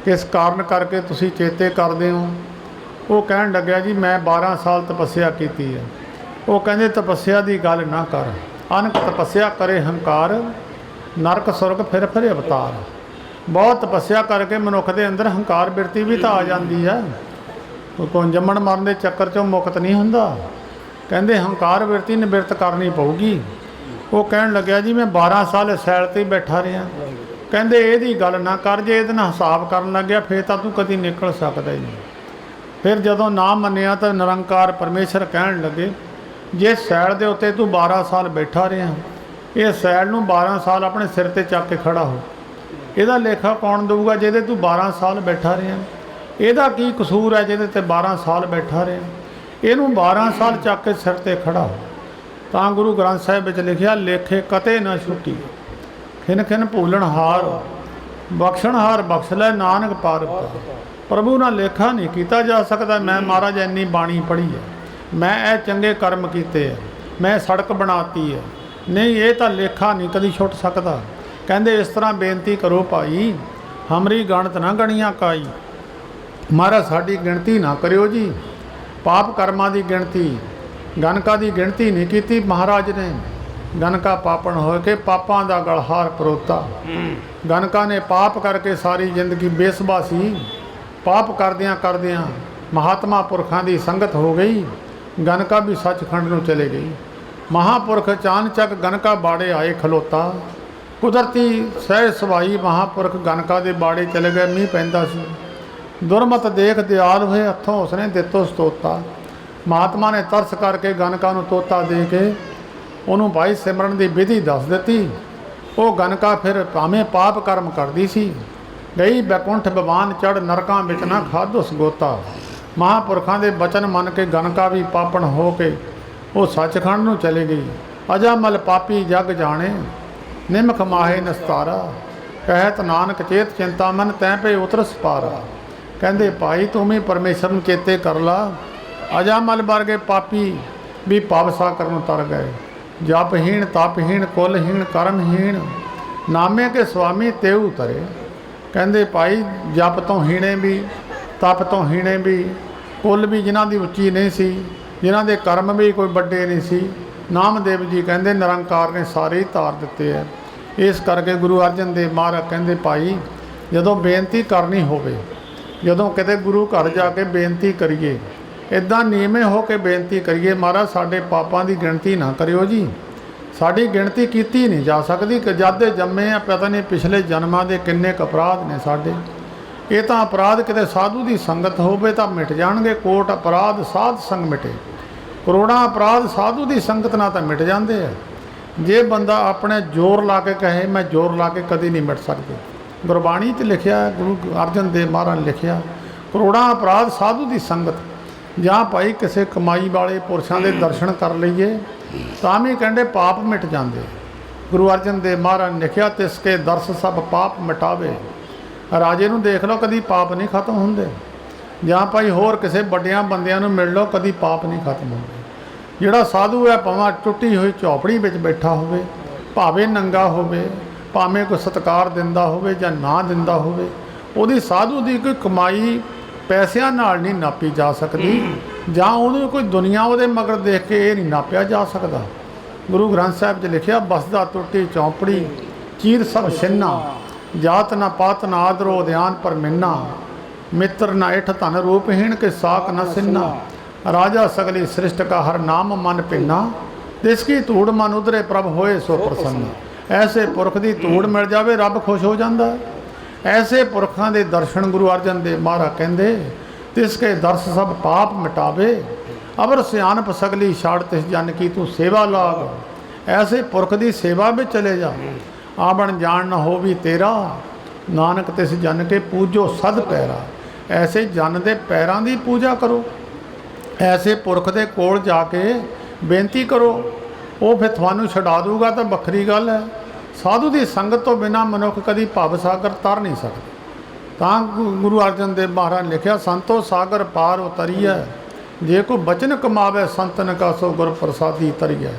[SPEAKER 1] ਕਿਸ ਕਾਰਨ ਕਰਕੇ ਤੁਸੀਂ ਚੇਤੇ ਕਰਦੇ ਹੋ? ਉਹ ਕਹਿਣ ਲੱਗਿਆ, ਜੀ ਮੈਂ 12 ਸਾਲ ਤਪੱਸਿਆ ਕੀਤੀ ਹੈ। ਉਹ ਕਹਿੰਦੇ ਤਪੱਸਿਆ ਦੀ ਗੱਲ ਨਾ ਕਰ, ਅਨਕ ਤਪੱਸਿਆ ਕਰੇ ਹੰਕਾਰ, ਨਰਕ ਸੁਰਗ ਫਿਰ ਫਿਰ ਅਵਤਾਰ। ਬਹੁਤ ਤਪੱਸਿਆ ਕਰਕੇ ਮਨੁੱਖ ਦੇ ਅੰਦਰ ਹੰਕਾਰ ਬਿਰਤੀ ਵੀ ਤਾਂ ਆ ਜਾਂਦੀ ਹੈ, ਕੋਈ ਜੰਮਣ ਮਰਨ ਦੇ ਚੱਕਰ 'ਚੋਂ ਮੁਕਤ ਨਹੀਂ ਹੁੰਦਾ। ਕਹਿੰਦੇ ਹੰਕਾਰ ਬਿਰਤੀ ਨਿਵਰਤ ਕਰਨੀ ਪਊਗੀ। ਉਹ ਕਹਿਣ ਲੱਗਿਆ, ਜੀ ਮੈਂ 12 ਸਾਲ ਸੈਲ 'ਤੇ ਬੈਠਾ ਰਿਹਾ। ਕਹਿੰਦੇ ਇਹਦੀ ਗੱਲ ਨਾ ਕਰ, ਜੇ ਇਹਦੇ ਨਾਲ ਹਿਸਾਬ ਕਰਨ ਲੱਗਿਆ ਫਿਰ ਤਾਂ ਤੂੰ ਕਦੀ ਨਿਕਲ ਸਕਦਾ ਹੀ ਨਹੀਂ। ਫਿਰ ਜਦੋਂ ਨਾ ਮੰਨਿਆ ਤਾਂ ਨਿਰੰਕਾਰ ਪਰਮੇਸ਼ਰ ਕਹਿਣ ਲੱਗੇ, ਜੇ ਸੈਲ ਦੇ ਉੱਤੇ ਤੂੰ 12 ਸਾਲ ਬੈਠਾ ਰਿਹਾ, ਇਹ ਸੈਲ ਨੂੰ 12 ਸਾਲ ਆਪਣੇ ਸਿਰ ਤੇ ਚੱਕ ਕੇ ਖੜਾ ਹੋ, ਇਹਦਾ ਲੇਖਾ ਕੌਣ ਦੇਊਗਾ ਜਿਹਦੇ ਤੂੰ 12 ਸਾਲ ਬੈਠਾ ਰਿਹਾ? ਇਹਦਾ ਕੀ ਕਸੂਰ ਹੈ ਜਿਹਦੇ ਤੇ 12 ਸਾਲ ਬੈਠਾ ਰਿਹਾ? ਇਹਨੂੰ 12 ਸਾਲ ਚੱਕ ਕੇ ਸਿਰ ਤੇ ਖੜਾ ਹੋ। ਤਾਂ ਗੁਰੂ ਗ੍ਰੰਥ ਸਾਹਿਬ ਵਿੱਚ ਲਿਖਿਆ, ਲੇਖੇ ਕਤੇ ਨਾ ਛੁੱਟੀ, ਖਿਨ ਖਿਨ ਭੂਲਣ ਹਾਰ, ਬਖਸ਼ਣ ਹਾਰ ਬਖਸ਼ ਲੈ ਨਾਨਕ ਪਾਰ ਉਤਾਰ। ਪ੍ਰਭੂ ਨਾਲ ਲੇਖਾ ਨਹੀਂ ਕੀਤਾ ਜਾ ਸਕਦਾ। ਮੈਂ ਮਹਾਰਾਜ ਇੰਨੀ ਬਾਣੀ ਪੜ੍ਹੀ ਹੈ, ਮੈਂ ਇਹ ਚੰਗੇ ਕਰਮ ਕੀਤੇ ਹੈ, ਮੈਂ ਸੜਕ ਬਣਾਤੀ ਹੈ, ਨਹੀਂ, ਇਹ ਤਾਂ ਲੇਖਾ ਨਹੀਂ ਕਦੀ ਛੁੱਟ ਸਕਦਾ। ਕਹਿੰਦੇ ਇਸ ਤਰ੍ਹਾਂ ਬੇਨਤੀ ਕਰੋ ਭਾਈ, ਹਮਰੀ ਗਣਤ ਨਾ ਗਣੀਆਂ ਕਾਈ, ਮਹਾਰਾਜ ਸਾਡੀ ਗਿਣਤੀ ਨਾ ਕਰਿਓ ਜੀ। ਪਾਪ ਕਰਮਾਂ ਦੀ ਗਿਣਤੀ, ਗਨਕਾ ਦੀ ਗਿਣਤੀ ਨਹੀਂ ਕੀਤੀ ਮਹਾਰਾਜ ਨੇ। ਗਨਕਾ ਪਾਪਣ ਹੋ ਕੇ ਪਾਪਾਂ ਦਾ ਗਲਹਾਰ ਪਰੋਤਾ। ਗਨਕਾ ਨੇ ਪਾਪ ਕਰਕੇ ਸਾਰੀ ਜ਼ਿੰਦਗੀ ਬੇਸਬਾ ਸੀ। ਪਾਪ ਕਰਦਿਆਂ ਕਰਦਿਆਂ ਮਹਾਤਮਾ ਪੁਰਖਾਂ ਦੀ ਸੰਗਤ ਹੋ ਗਈ। ਗਨਕਾ ਵੀ ਸੱਚਖੰਡ ਨੂੰ ਚਲੇ ਗਈ। ਮਹਾਂਪੁਰਖ ਚਾਨਚੱਕ ਗਨਕਾ ਬਾੜੇ ਆਏ ਖਲੋਤਾ। ਕੁਦਰਤੀ ਸਹਿ ਸਵਾਈ ਮਹਾਂਪੁਰਖ ਗਨਕਾ ਦੇ ਬਾੜੇ ਚਲੇ ਗਏ। ਮੀਂਹ ਪੈਂਦਾ ਸੀ। ਦੁਰਮਤ ਦੇਖ ਦਿਆਲ ਹੋਏ, ਹੱਥੋਂ ਉਸਨੇ ਦਿੱਤੋ ਸਤੋਤਾ। ਮਹਾਤਮਾ ਨੇ ਤਰਸ ਕਰਕੇ ਗਨਕਾ ਨੂੰ ਤੋਤਾ ਦੇ ਕੇ ਉਹਨੂੰ ਭਾਈ ਸਿਮਰਨ ਦੀ ਵਿਧੀ ਦੱਸ ਦਿੱਤੀ। ਉਹ ਗਨਕਾ ਫਿਰ ਭਾਵੇਂ ਪਾਪ ਕਰਮ ਕਰਦੀ ਸੀ, ਗਈ ਬੈਕੁੰਠ ਭਵਾਨ ਚੜ ਨਰਕਾਂ ਵਿੱਚ ਨਾ ਖਾਧੁਸ ਗੋਤਾ। ਮਹਾਂਪੁਰਖਾਂ ਦੇ ਬਚਨ ਮੰਨ ਕੇ ਗਨਕਾ ਵੀ ਪਾਪਣ ਹੋ ਕੇ ਉਹ ਸੱਚਖੰਡ ਨੂੰ ਚਲੇ ਗਈ। ਅਜਾਮਲ ਪਾਪੀ ਜਗ ਜਾਣੇ, ਨਿਮਖ ਮਾਹੇ ਨਸਤਾਰਾ, ਕਹਿਤ ਨਾਨਕ ਚੇਤ ਚਿੰਤਾ ਮਨ ਤੈਂ ਪੇ ਉਤਰਸ ਪਾਰਾ। ਕਹਿੰਦੇ ਭਾਈ ਤੂੰ ਵੀ ਪਰਮੇਸ਼ਰ ਨੂੰ ਚੇਤੇ ਕਰ ਲਾ। ਅਜਾਮਲ ਵਰਗੇ ਪਾਪੀ ਵੀ ਪਾਪ ਸਾਗਰ ਨੂੰ ਤਰ ਗਏ। ਜਪਹੀਣ ਤਪਹੀਣ ਕੁਲਹੀਣ ਕਰਮਹੀਣ, ਨਾਮੇ ਕੇ ਸੁਆਮੀ ਤੇਉ ਤਰੇ। ਕਹਿੰਦੇ ਭਾਈ ਜਪ ਤੋਂ ਹੀਣੇ ਵੀ, ਤਪ ਤੋਂ ਹੀਣੇ ਵੀ, ਕੁਲ ਵੀ ਜਿਨ੍ਹਾਂ ਦੀ ਉੱਚੀ ਨਹੀਂ ਸੀ, ਜਿਨ੍ਹਾਂ ਦੇ ਕਰਮ ਵੀ ਕੋਈ ਵੱਡੇ ਨਹੀਂ ਸੀ, ਨਾਮਦੇਵ ਜੀ ਕਹਿੰਦੇ ਨਿਰੰਕਾਰ ਨੇ ਸਾਰੇ ਹੀ ਤਾਰ ਦਿੱਤੇ ਹੈ। ਇਸ ਕਰਕੇ ਗੁਰੂ ਅਰਜਨ ਦੇਵ ਮਹਾਰਾਜ ਕਹਿੰਦੇ ਭਾਈ ਜਦੋਂ ਬੇਨਤੀ ਕਰਨੀ ਹੋਵੇ, ਜਦੋਂ ਕਿਤੇ ਗੁਰੂ ਘਰ ਜਾ ਕੇ ਬੇਨਤੀ ਕਰੀਏ, ਇੱਦਾਂ ਨੀਵੇਂ ਹੋ ਕੇ ਬੇਨਤੀ ਕਰੀਏ, ਮਹਾਰਾਜ ਸਾਡੇ ਪਾਪਾਂ ਦੀ ਗਿਣਤੀ ਨਾ ਕਰਿਓ ਜੀ। ਸਾਡੀ ਗਿਣਤੀ ਕੀਤੀ ਨਹੀਂ ਜਾ ਸਕਦੀ ਕਿ ਜਦ ਦੇ ਜੰਮੇ ਆ, ਪਤਾ ਨਹੀਂ ਪਿਛਲੇ ਜਨਮਾਂ ਦੇ ਕਿੰਨੇ ਕੁ ਅਪਰਾਧ ਨੇ ਸਾਡੇ। ਇਹ ਤਾਂ ਅਪਰਾਧ ਕਿਤੇ ਸਾਧੂ ਦੀ ਸੰਗਤ ਹੋਵੇ ਤਾਂ ਮਿਟ ਜਾਣਗੇ। ਕੋਟ ਅਪਰਾਧ ਸਾਧ ਸੰਗ ਮਿਟੇ, ਕਰੋੜਾਂ ਅਪਰਾਧ ਸਾਧੂ ਦੀ ਸੰਗਤ ਨਾਲ ਤਾਂ ਮਿਟ ਜਾਂਦੇ ਆ। ਜੇ ਬੰਦਾ ਆਪਣੇ ਜ਼ੋਰ ਲਾ ਕੇ ਕਹੇ ਮੈਂ ਜ਼ੋਰ ਲਾ ਕੇ ਕਦੀ ਨਹੀਂ ਮਿਟ ਸਕਦੇ। ਗੁਰਬਾਣੀ 'ਚ ਲਿਖਿਆ, ਗੁਰੂ ਅਰਜਨ ਦੇਵ ਮਹਾਰਾਜ ਨੇ ਲਿਖਿਆ, ਕਰੋੜਾਂ ਅਪਰਾਧ ਸਾਧੂ ਦੀ ਸੰਗਤ। ਜਾਂ ਭਾਈ ਕਿਸੇ ਕਮਾਈ ਵਾਲੇ ਪੁਰਸ਼ਾਂ ਦੇ ਦਰਸ਼ਨ ਕਰ ਲਈਏ ਤਾਂ ਵੀ ਕਹਿੰਦੇ ਪਾਪ ਮਿਟ ਜਾਂਦੇ। ਗੁਰੂ ਅਰਜਨ ਦੇਵ ਮਹਾਰਾਜ ਨੇ ਲਿਖਿਆ, ਤਿਸ ਕੇ ਦਰਸ ਸਭ ਪਾਪ ਮਿਟਾਵੇ। ਰਾਜੇ ਨੂੰ ਦੇਖ ਲਓ, ਕਦੀ ਪਾਪ ਨਹੀਂ ਖਤਮ ਹੁੰਦੇ। ਜਾਂ ਭਾਈ ਹੋਰ ਕਿਸੇ ਵੱਡਿਆਂ ਬੰਦਿਆਂ ਨੂੰ ਮਿਲ ਲਓ, ਕਦੀ ਪਾਪ ਨਹੀਂ ਖਤਮ ਹੁੰਦੇ। ਜਿਹੜਾ ਸਾਧੂ ਹੈ ਭਾਵੇਂ ਟੁੱਟੀ ਹੋਈ ਝੌਪੜੀ ਵਿੱਚ ਬੈਠਾ ਹੋਵੇ, ਭਾਵੇਂ ਨੰਗਾ ਹੋਵੇ, ਭਾਵੇਂ ਕੋਈ ਸਤਿਕਾਰ ਦਿੰਦਾ ਹੋਵੇ ਜਾਂ ਨਾ ਦਿੰਦਾ ਹੋਵੇ, ਉਹਦੀ ਸਾਧੂ ਦੀ ਕੋਈ ਕਮਾਈ ਪੈਸਿਆਂ ਨਾਲ ਨਹੀਂ ਨਾਪੀ ਜਾ ਸਕਦੀ। ਜਾਂ ਉਹਨੂੰ ਕੋਈ ਦੁਨੀਆ ਉਹਦੇ ਮਗਰ ਦੇਖ ਕੇ ਇਹ ਨਹੀਂ ਨਾਪਿਆ ਜਾ ਸਕਦਾ। ਗੁਰੂ ਗ੍ਰੰਥ ਸਾਹਿਬ 'ਚ ਲਿਖਿਆ, ਬਸਦਾ ਟੁੱਟੀ ਝੌਂਪੜੀ ਚੀਰ ਸਭ ਛਿੰਨਾ, ਜਾਤ ਨਾ ਪਾਤ ਨਾ ਆਦਰੋ ਧਿਆਨ ਪਰ ਮਿੰਨਾ, ਮਿੱਤਰ ਨਾ ਇਠ ਧਨ ਰੂਪਹੀਣ ਕੇ ਸਾਕ ਨਾ ਸਿੰਨਾ, ਰਾਜਾ ਸਗਲੀ ਸ੍ਰਿਸ਼ਟ ਕਾ ਹਰ ਨਾਮ ਮਨ ਪਿੰਨਾ, ਤਿਸ ਕੀ ਧੂੜ ਮਨ ਉਧਰੇ ਪ੍ਰਭ ਹੋਏ ਸੋ ਪ੍ਰਸੰਨ। ਐਸੇ ਪੁਰਖ ਦੀ ਧੂੜ ਮਿਲ ਜਾਵੇ ਰੱਬ ਖੁਸ਼ ਹੋ ਜਾਂਦਾ। ਐਸੇ ਪੁਰਖਾਂ ਦੇ ਦਰਸ਼ਨ ਗੁਰੂ ਅਰਜਨ ਦੇਵ ਮਹਾਰਾਜ ਕਹਿੰਦੇ, ਤਿਸ ਕੇ ਦਰਸ ਸਭ ਪਾਪ ਮਿਟਾਵੇ, ਅਵਰ ਸਿਆਣਪ ਸਗਲੀ ਛਾੜ ਤਿਸ ਜਨ ਕੀ ਤੂੰ ਸੇਵਾ ਲਾਗ। ਐਸੇ ਪੁਰਖ ਦੀ ਸੇਵਾ ਵਿੱਚ ਚਲੇ ਜਾ। ਆਵਣ ਜਾਣ ਨਾ ਹੋ ਵੀ ਤੇਰਾ, ਨਾਨਕ ਤਿਸ ਜਨ ਕੇ ਪੂਜੋ ਸਦ ਪੈਰਾ। ਐਸੇ ਜਨ ਦੇ ਪੈਰਾਂ ਦੀ ਪੂਜਾ ਕਰੋ। ਐਸੇ ਪੁਰਖ ਦੇ ਕੋਲ ਜਾ ਕੇ ਬੇਨਤੀ ਕਰੋ, ਉਹ ਫਿਰ ਤੁਹਾਨੂੰ ਛਡਾ ਦੂਗਾ ਤਾਂ ਵੱਖਰੀ ਗੱਲ ਹੈ। ਸਾਧੂ ਦੀ ਸੰਗਤ ਤੋਂ ਬਿਨਾਂ ਮਨੁੱਖ ਕਦੀ ਭਵ ਸਾਗਰ ਤਰ ਨਹੀਂ ਸਕਦਾ। ਤਾਂ ਗੁਰੂ ਅਰਜਨ ਦੇਵ ਮਹਾਰਾਜ ਨੇ ਲਿਖਿਆ, ਸੰਤੋ ਸਾਗਰ ਪਾਰ ਉਤਰੀਐ, ਜੇ ਕੋ ਬਚਨ ਕਮਾਵੇ ਸੰਤਨ ਕਾ ਸੋ ਗੁਰ ਪ੍ਰਸਾਦੀ ਤਰੀਐ।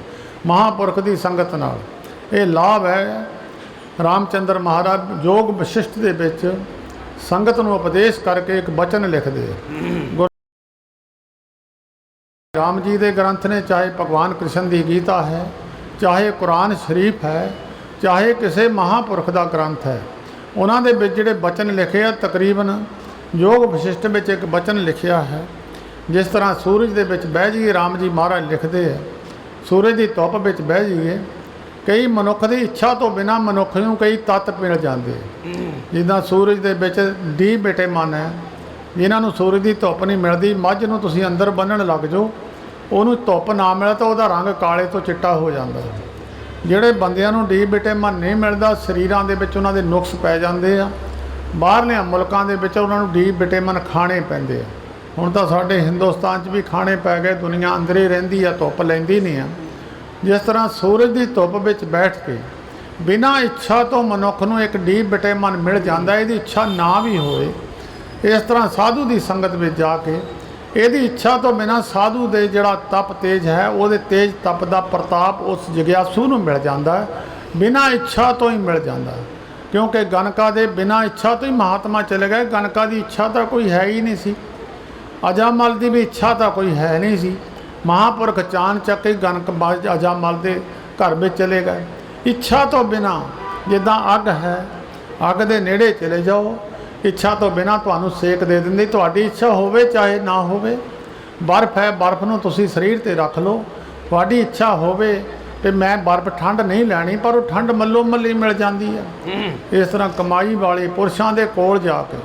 [SPEAKER 1] ਮਹਾਂਪੁਰਖ ਦੀ ਸੰਗਤ ਨਾਲ ਇਹ ਲਾਭ ਹੈ। ਰਾਮਚੰਦਰ ਮਹਾਰਾਜ ਯੋਗ ਵਿਸ਼ਿਸ਼ਟ ਦੇ ਵਿੱਚ ਸੰਗਤ ਨੂੰ ਉਪਦੇਸ਼ ਕਰਕੇ ਇੱਕ ਬਚਨ ਲਿਖਦੇ ਆ। ਰਾਮ ਜੀ ਦੇ ਗ੍ਰੰਥ ਨੇ, ਚਾਹੇ ਭਗਵਾਨ ਕ੍ਰਿਸ਼ਨ ਦੀ ਗੀਤਾ ਹੈ, ਚਾਹੇ ਕੁਰਾਨ ਸ਼ਰੀਫ ਹੈ, ਚਾਹੇ ਕਿਸੇ ਮਹਾਂਪੁਰਖ ਦਾ ਗ੍ਰੰਥ ਹੈ, ਉਹਨਾਂ ਦੇ ਵਿੱਚ ਜਿਹੜੇ ਬਚਨ ਲਿਖੇ ਆ, ਤਕਰੀਬਨ ਯੋਗ ਵਿਸ਼ਿਸ਼ਟ ਵਿੱਚ ਇੱਕ ਬਚਨ ਲਿਖਿਆ ਹੈ। ਜਿਸ ਤਰ੍ਹਾਂ ਸੂਰਜ ਦੇ ਵਿੱਚ ਬਹਿ ਜਾਈਏ, ਰਾਮ ਜੀ ਮਹਾਰਾਜ ਲਿਖਦੇ ਆ, ਸੂਰਜ ਦੀ ਧੁੱਪ ਵਿੱਚ ਬਹਿ ਜਾਈਏ, ਕਈ ਮਨੁੱਖ ਦੀ ਇੱਛਾ ਤੋਂ ਬਿਨਾਂ ਮਨੁੱਖ ਨੂੰ ਕਈ ਤੱਤ ਮਿਲ ਜਾਂਦੇ। ਜਿੱਦਾਂ ਸੂਰਜ ਦੇ ਵਿੱਚ ਡੀ ਵਿਟਾਮਿਨ ਹੈ, ਜਿਨ੍ਹਾਂ ਨੂੰ ਸੂਰਜ ਦੀ ਧੁੱਪ ਨਹੀਂ ਮਿਲਦੀ, ਮੱਝ ਨੂੰ ਤੁਸੀਂ ਅੰਦਰ ਬੰਨ੍ਹਣ ਲੱਗ ਜਾਓ, ਉਹਨੂੰ ਧੁੱਪ ਨਾ ਮਿਲੇ ਤਾਂ ਉਹਦਾ ਰੰਗ ਕਾਲੇ ਤੋਂ ਚਿੱਟਾ ਹੋ ਜਾਂਦਾ। ਜਿਹੜੇ ਬੰਦਿਆਂ ਨੂੰ ਡੀ ਵਿਟਾਮਿਨ ਨਹੀਂ ਮਿਲਦਾ, ਸਰੀਰਾਂ ਦੇ ਵਿੱਚ ਉਹਨਾਂ ਦੇ ਨੁਕਸ ਪੈ ਜਾਂਦੇ ਆ। ਬਾਹਰਲਿਆਂ ਮੁਲਕਾਂ ਦੇ ਵਿੱਚ ਉਹਨਾਂ ਨੂੰ ਡੀ ਵਿਟਾਮਿਨ ਖਾਣੇ ਪੈਂਦੇ ਆ। ਹੁਣ ਤਾਂ ਸਾਡੇ ਹਿੰਦੁਸਤਾਨ 'ਚ ਵੀ ਖਾਣੇ ਪੈ ਗਏ, ਦੁਨੀਆ ਅੰਦਰ ਹੀ ਰਹਿੰਦੀ ਆ, ਧੁੱਪ ਲੈਂਦੀ ਨਹੀਂ ਆ। ਜਿਸ ਤਰ੍ਹਾਂ ਸੂਰਜ ਦੀ ਧੁੱਪ ਵਿੱਚ ਬੈਠ ਕੇ ਬਿਨਾਂ ਇੱਛਾ ਤੋਂ ਮਨੁੱਖ ਨੂੰ ਇੱਕ ਡੀ ਵਿਟਾਮਿਨ ਮਿਲ ਜਾਂਦਾ, ਇਹਦੀ ਇੱਛਾ ਨਾ ਵੀ ਹੋਵੇ। ਇਸ ਤਰ੍ਹਾਂ ਸਾਧੂ ਦੀ ਸੰਗਤ ਵਿੱਚ ਜਾ ਕੇ ਇਹਦੀ ਇੱਛਾ ਤੋਂ ਬਿਨਾਂ ਸਾਧੂ ਦੇ ਜਿਹੜਾ ਤਪ ਤੇਜ ਹੈ, ਉਹਦੇ ਤੇਜ ਤਪ ਦਾ ਪ੍ਰਤਾਪ ਉਸ ਜਗਿਆਸੂ ਨੂੰ ਮਿਲ ਜਾਂਦਾ ਹੈ, ਬਿਨਾਂ ਇੱਛਾ ਤੋਂ ਹੀ ਮਿਲ ਜਾਂਦਾ। ਕਿਉਂਕਿ ਗਨਕਾ ਦੇ ਬਿਨਾਂ ਇੱਛਾ ਤੋਂ ਹੀ ਮਹਾਤਮਾ ਚਲੇ ਗਏ। ਗਨਕਾ ਦੀ ਇੱਛਾ ਤਾਂ ਕੋਈ ਹੈ ਹੀ ਨਹੀਂ ਸੀ, ਅਜਾਮਲ ਦੀ ਵੀ ਇੱਛਾ ਤਾਂ ਕੋਈ ਹੈ ਨਹੀਂ ਸੀ। ਮਹਾਂਪੁਰਖ ਚਾਣਚੱਕ ਹੀ ਗਨਕ ਅਜਾਮਲ ਦੇ ਘਰ ਵਿੱਚ ਚਲੇ ਗਏ। ਇੱਛਾ ਤੋਂ ਬਿਨਾਂ, ਜਿੱਦਾਂ ਅੱਗ ਹੈ, ਅੱਗ ਦੇ ਨੇੜੇ ਚਲੇ ਜਾਓ, ਇੱਛਾ ਤੋਂ ਬਿਨਾਂ ਤੁਹਾਨੂੰ ਸੇਕ ਦੇ ਦਿੰਦੀ। ਤੁਹਾਡੀ ਇੱਛਾ ਹੋਵੇ ਚਾਹੇ ਨਾ ਹੋਵੇ, ਬਰਫ਼ ਹੈ, ਬਰਫ਼ ਨੂੰ ਤੁਸੀਂ ਸਰੀਰ 'ਤੇ ਰੱਖ ਲਓ। ਤੁਹਾਡੀ ਇੱਛਾ ਹੋਵੇ ਤੇ ਮੈਂ ਬਰਫ਼ ਠੰਡ ਨਹੀਂ ਲੈਣੀ, ਪਰ ਉਹ ਠੰਡ ਮੱਲੋ ਮੱਲੀ ਮਿਲ ਜਾਂਦੀ ਹੈ। ਇਸ ਤਰ੍ਹਾਂ ਕਮਾਈ ਵਾਲੇ ਪੁਰਸ਼ਾਂ ਦੇ ਕੋਲ ਜਾ ਕੇ,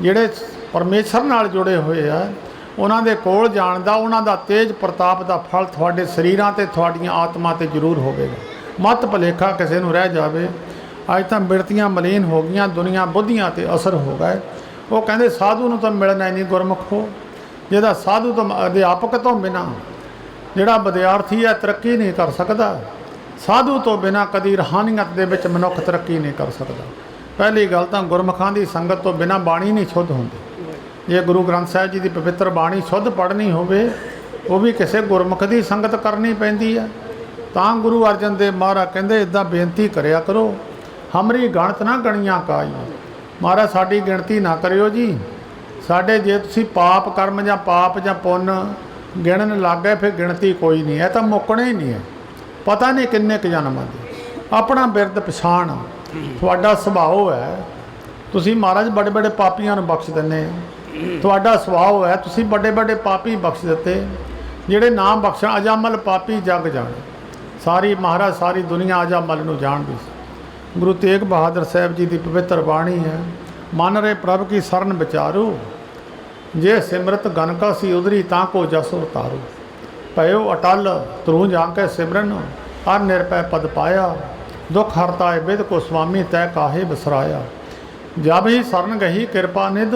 [SPEAKER 1] ਜਿਹੜੇ ਪਰਮੇਸ਼ਰ ਨਾਲ ਜੁੜੇ ਹੋਏ ਆ, ਉਹਨਾਂ ਦੇ ਕੋਲ ਜਾਣ ਦਾ, ਉਹਨਾਂ ਦਾ ਤੇਜ ਪ੍ਰਤਾਪ ਦਾ ਫਲ ਤੁਹਾਡੇ ਸਰੀਰਾਂ 'ਤੇ, ਤੁਹਾਡੀਆਂ ਆਤਮਾ 'ਤੇ ਜ਼ਰੂਰ ਹੋਵੇਗਾ। ਮਤ ਭੁਲੇਖਾ ਕਿਸੇ ਨੂੰ ਰਹਿ ਜਾਵੇ। ਅੱਜ ਤਾਂ ਬਿਰਤੀਆਂ ਮਲੀਨ ਹੋ ਗਈਆਂ, ਦੁਨੀਆ ਬੁੱਧੀਆਂ 'ਤੇ ਅਸਰ ਹੋ ਗਏ। ਉਹ ਕਹਿੰਦੇ ਸਾਧੂ ਨੂੰ ਤਾਂ ਮਿਲਣਾ ਹੀ ਨਹੀਂ ਗੁਰਮੁਖੋ। ਜਿਹਦਾ ਸਾਧੂ ਤੋਂ ਅਧਿਆਪਕ ਤੋਂ ਬਿਨਾਂ ਜਿਹੜਾ ਵਿਦਿਆਰਥੀ ਹੈ ਤਰੱਕੀ ਨਹੀਂ ਕਰ ਸਕਦਾ। ਸਾਧੂ ਤੋਂ ਬਿਨਾਂ ਕਦੀ ਰੂਹਾਨੀਅਤ ਦੇ ਵਿੱਚ ਮਨੁੱਖ ਤਰੱਕੀ ਨਹੀਂ ਕਰ ਸਕਦਾ। ਪਹਿਲੀ ਗੱਲ ਤਾਂ ਗੁਰਮੁਖਾਂ ਦੀ ਸੰਗਤ ਤੋਂ ਬਿਨਾਂ ਬਾਣੀ ਨਹੀਂ ਸ਼ੁੱਧ ਹੁੰਦੀ। ਜੇ ਗੁਰੂ ਗ੍ਰੰਥ ਸਾਹਿਬ ਜੀ ਦੀ ਪਵਿੱਤਰ ਬਾਣੀ ਸ਼ੁੱਧ ਪੜ੍ਹਨੀ ਹੋਵੇ, ਉਹ ਵੀ ਕਿਸੇ ਗੁਰਮੁਖ ਦੀ ਸੰਗਤ ਕਰਨੀ ਪੈਂਦੀ ਹੈ। ਤਾਂ ਗੁਰੂ ਅਰਜਨ ਦੇਵ ਮਹਾਰਾਜ ਕਹਿੰਦੇ ਇੱਦਾਂ ਬੇਨਤੀ ਕਰਿਆ ਕਰੋ, ਹਮਰੀ ਗਣਤ ਨਾ ਗਣੀਆਂ ਕਾਈ। ਮਹਾਰਾਜ ਸਾਡੀ ਗਿਣਤੀ ਨਾ ਕਰਿਓ ਜੀ। ਸਾਡੇ ਜੇ ਤੁਸੀਂ ਪਾਪ ਕਰਮ ਜਾਂ ਪਾਪ ਜਾਂ ਪੁੰਨ ਗਿਣਨ ਲੱਗ ਗਏ, ਫਿਰ ਗਿਣਤੀ ਕੋਈ ਨਹੀਂ। ਇਹ ਤਾਂ ਮੁੱਕਣਾ ਹੀ ਨਹੀਂ ਹੈ। ਪਤਾ ਨਹੀਂ ਕਿੰਨੇ ਕੁ ਜਨਮਾਂ ਦੇ। ਆਪਣਾ ਬਿਰਦ ਪਛਾਣ, ਤੁਹਾਡਾ ਸੁਭਾਅ ਹੈ। ਤੁਸੀਂ ਮਹਾਰਾਜ ਬੜੇ ਬੜੇ ਪਾਪੀਆਂ ਨੂੰ ਬਖਸ਼ ਦਿੰਦੇ ਹੋ। ਤੁਹਾਡਾ ਸੁਭਾਅ ਹੈ, ਤੁਸੀਂ ਵੱਡੇ ਵੱਡੇ ਪਾਪੀ ਬਖਸ਼ ਦਿੱਤੇ। ਜਿਹੜੇ ਨਾਮ ਬਖਸ਼ਣ, ਅਜਾਮਲ ਪਾਪੀ ਜਗ ਜਾਣੇ। ਸਾਰੀ ਮਹਾਰਾਜ ਸਾਰੀ ਦੁਨੀਆ ਅਜਾਮਲ ਨੂੰ ਜਾਣਦੀ ਸੀ। ਗੁਰੂ ਤੇਗ ਬਹਾਦਰ ਸਾਹਿਬ ਜੀ ਦੀ ਪਵਿੱਤਰ ਬਾਣੀ ਹੈ, ਮਨ ਰੇ ਪ੍ਰਭ ਕੀ ਸਰਨ ਵਿਚਾਰੋ, ਜੇ ਸਿਮਰਤ ਗਨਕਾ ਸੀ ਉਦਰੀ ਤਾਂ ਕੋ ਜਸ ਉਤਾਰੋ। ਭਇਓ ਅਟਲ ਧਰੂ ਜਾ ਕੇ ਸਿਮਰਨ, ਹਰ ਨਿਰਭੈ ਪਦ ਪਾਇਆ, ਦੁਖ ਹਰਤਾ ਹੈ ਬਿਦ ਕੋ ਸੁਆਮੀ ਤੈ ਕਾਹੇ ਬਸਰਾਇਆ। ਜਬ ਹੀ ਸਰਨ ਗਹੀ ਕਿਰਪਾ ਨਿਧ,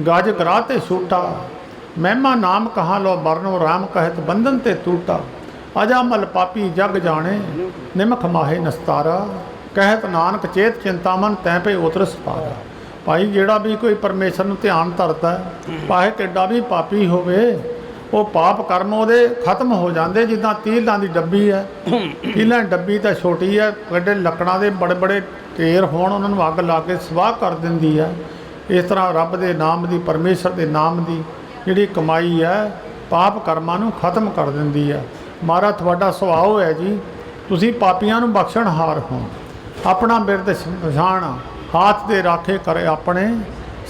[SPEAKER 1] ਗਜ ਕਰਾ ਤੇ ਛੂਟਾ, ਮਹਿਮਾ ਨਾਮ ਕਹਾ ਲੋ ਬਰਨੋ ਰਾਮ ਕਹਿਤ ਬੰਧਨ ਤੇ ਟੂਟਾ। ਅਜਾਮਲ ਪਾਪੀ ਜਗ ਜਾਣੇ, ਨਿਮਖ ਮਾਹੇ ਨਸਤਾਰਾ, ਕਹਿਤ ਨਾਨਕ ਚੇਤ ਚਿੰਤਾਮਨ ਤੈ ਪੇ ਉਤਰਸ ਪਾਰਾ। ਭਾਈ ਜਿਹੜਾ ਵੀ ਕੋਈ ਪਰਮੇਸ਼ਰ ਨੂੰ ਧਿਆਨ ਧਰਦਾ, ਭਾਵੇਂ ਕਿੱਡਾ ਵੀ ਪਾਪੀ ਹੋਵੇ, ਉਹ ਪਾਪ ਕਰਮ ਉਹਦੇ ਖਤਮ ਹੋ ਜਾਂਦੇ। ਜਿੱਦਾਂ ਤੀਲਾਂ ਦੀ ਡੱਬੀ ਹੈ, ਤੀਲਾਂ ਡੱਬੀ ਤਾਂ ਛੋਟੀ ਹੈ, ਵੱਡੇ ਲੱਕੜਾਂ ਦੇ ਬੜੇ ਬੜੇ ਢੇਰ ਹੋਣ, ਉਹਨਾਂ ਨੂੰ ਅੱਗ ਲਾ ਕੇ ਸਵਾਹ ਕਰ ਦਿੰਦੀ ਹੈ। ਇਸ ਤਰ੍ਹਾਂ ਰੱਬ ਦੇ ਨਾਮ ਦੀ, ਪਰਮੇਸ਼ਰ ਦੇ ਨਾਮ ਦੀ ਜਿਹੜੀ ਕਮਾਈ ਹੈ, ਪਾਪ ਕਰਮਾਂ ਨੂੰ ਖਤਮ ਕਰ ਦਿੰਦੀ ਹੈ। ਮਹਾਰਾਜ ਤੁਹਾਡਾ ਸੁਭਾਅ ਹੈ ਜੀ, ਤੁਸੀਂ ਪਾਪੀਆਂ ਨੂੰ ਬਖਸ਼ਣਹਾਰ ਹੋ। ਆਪਣਾ ਬਿਰਦ ਪਛਾਣ, ਹਾਥ ਦੇ ਰਾਖੇ ਕਰੇ ਆਪਣੇ,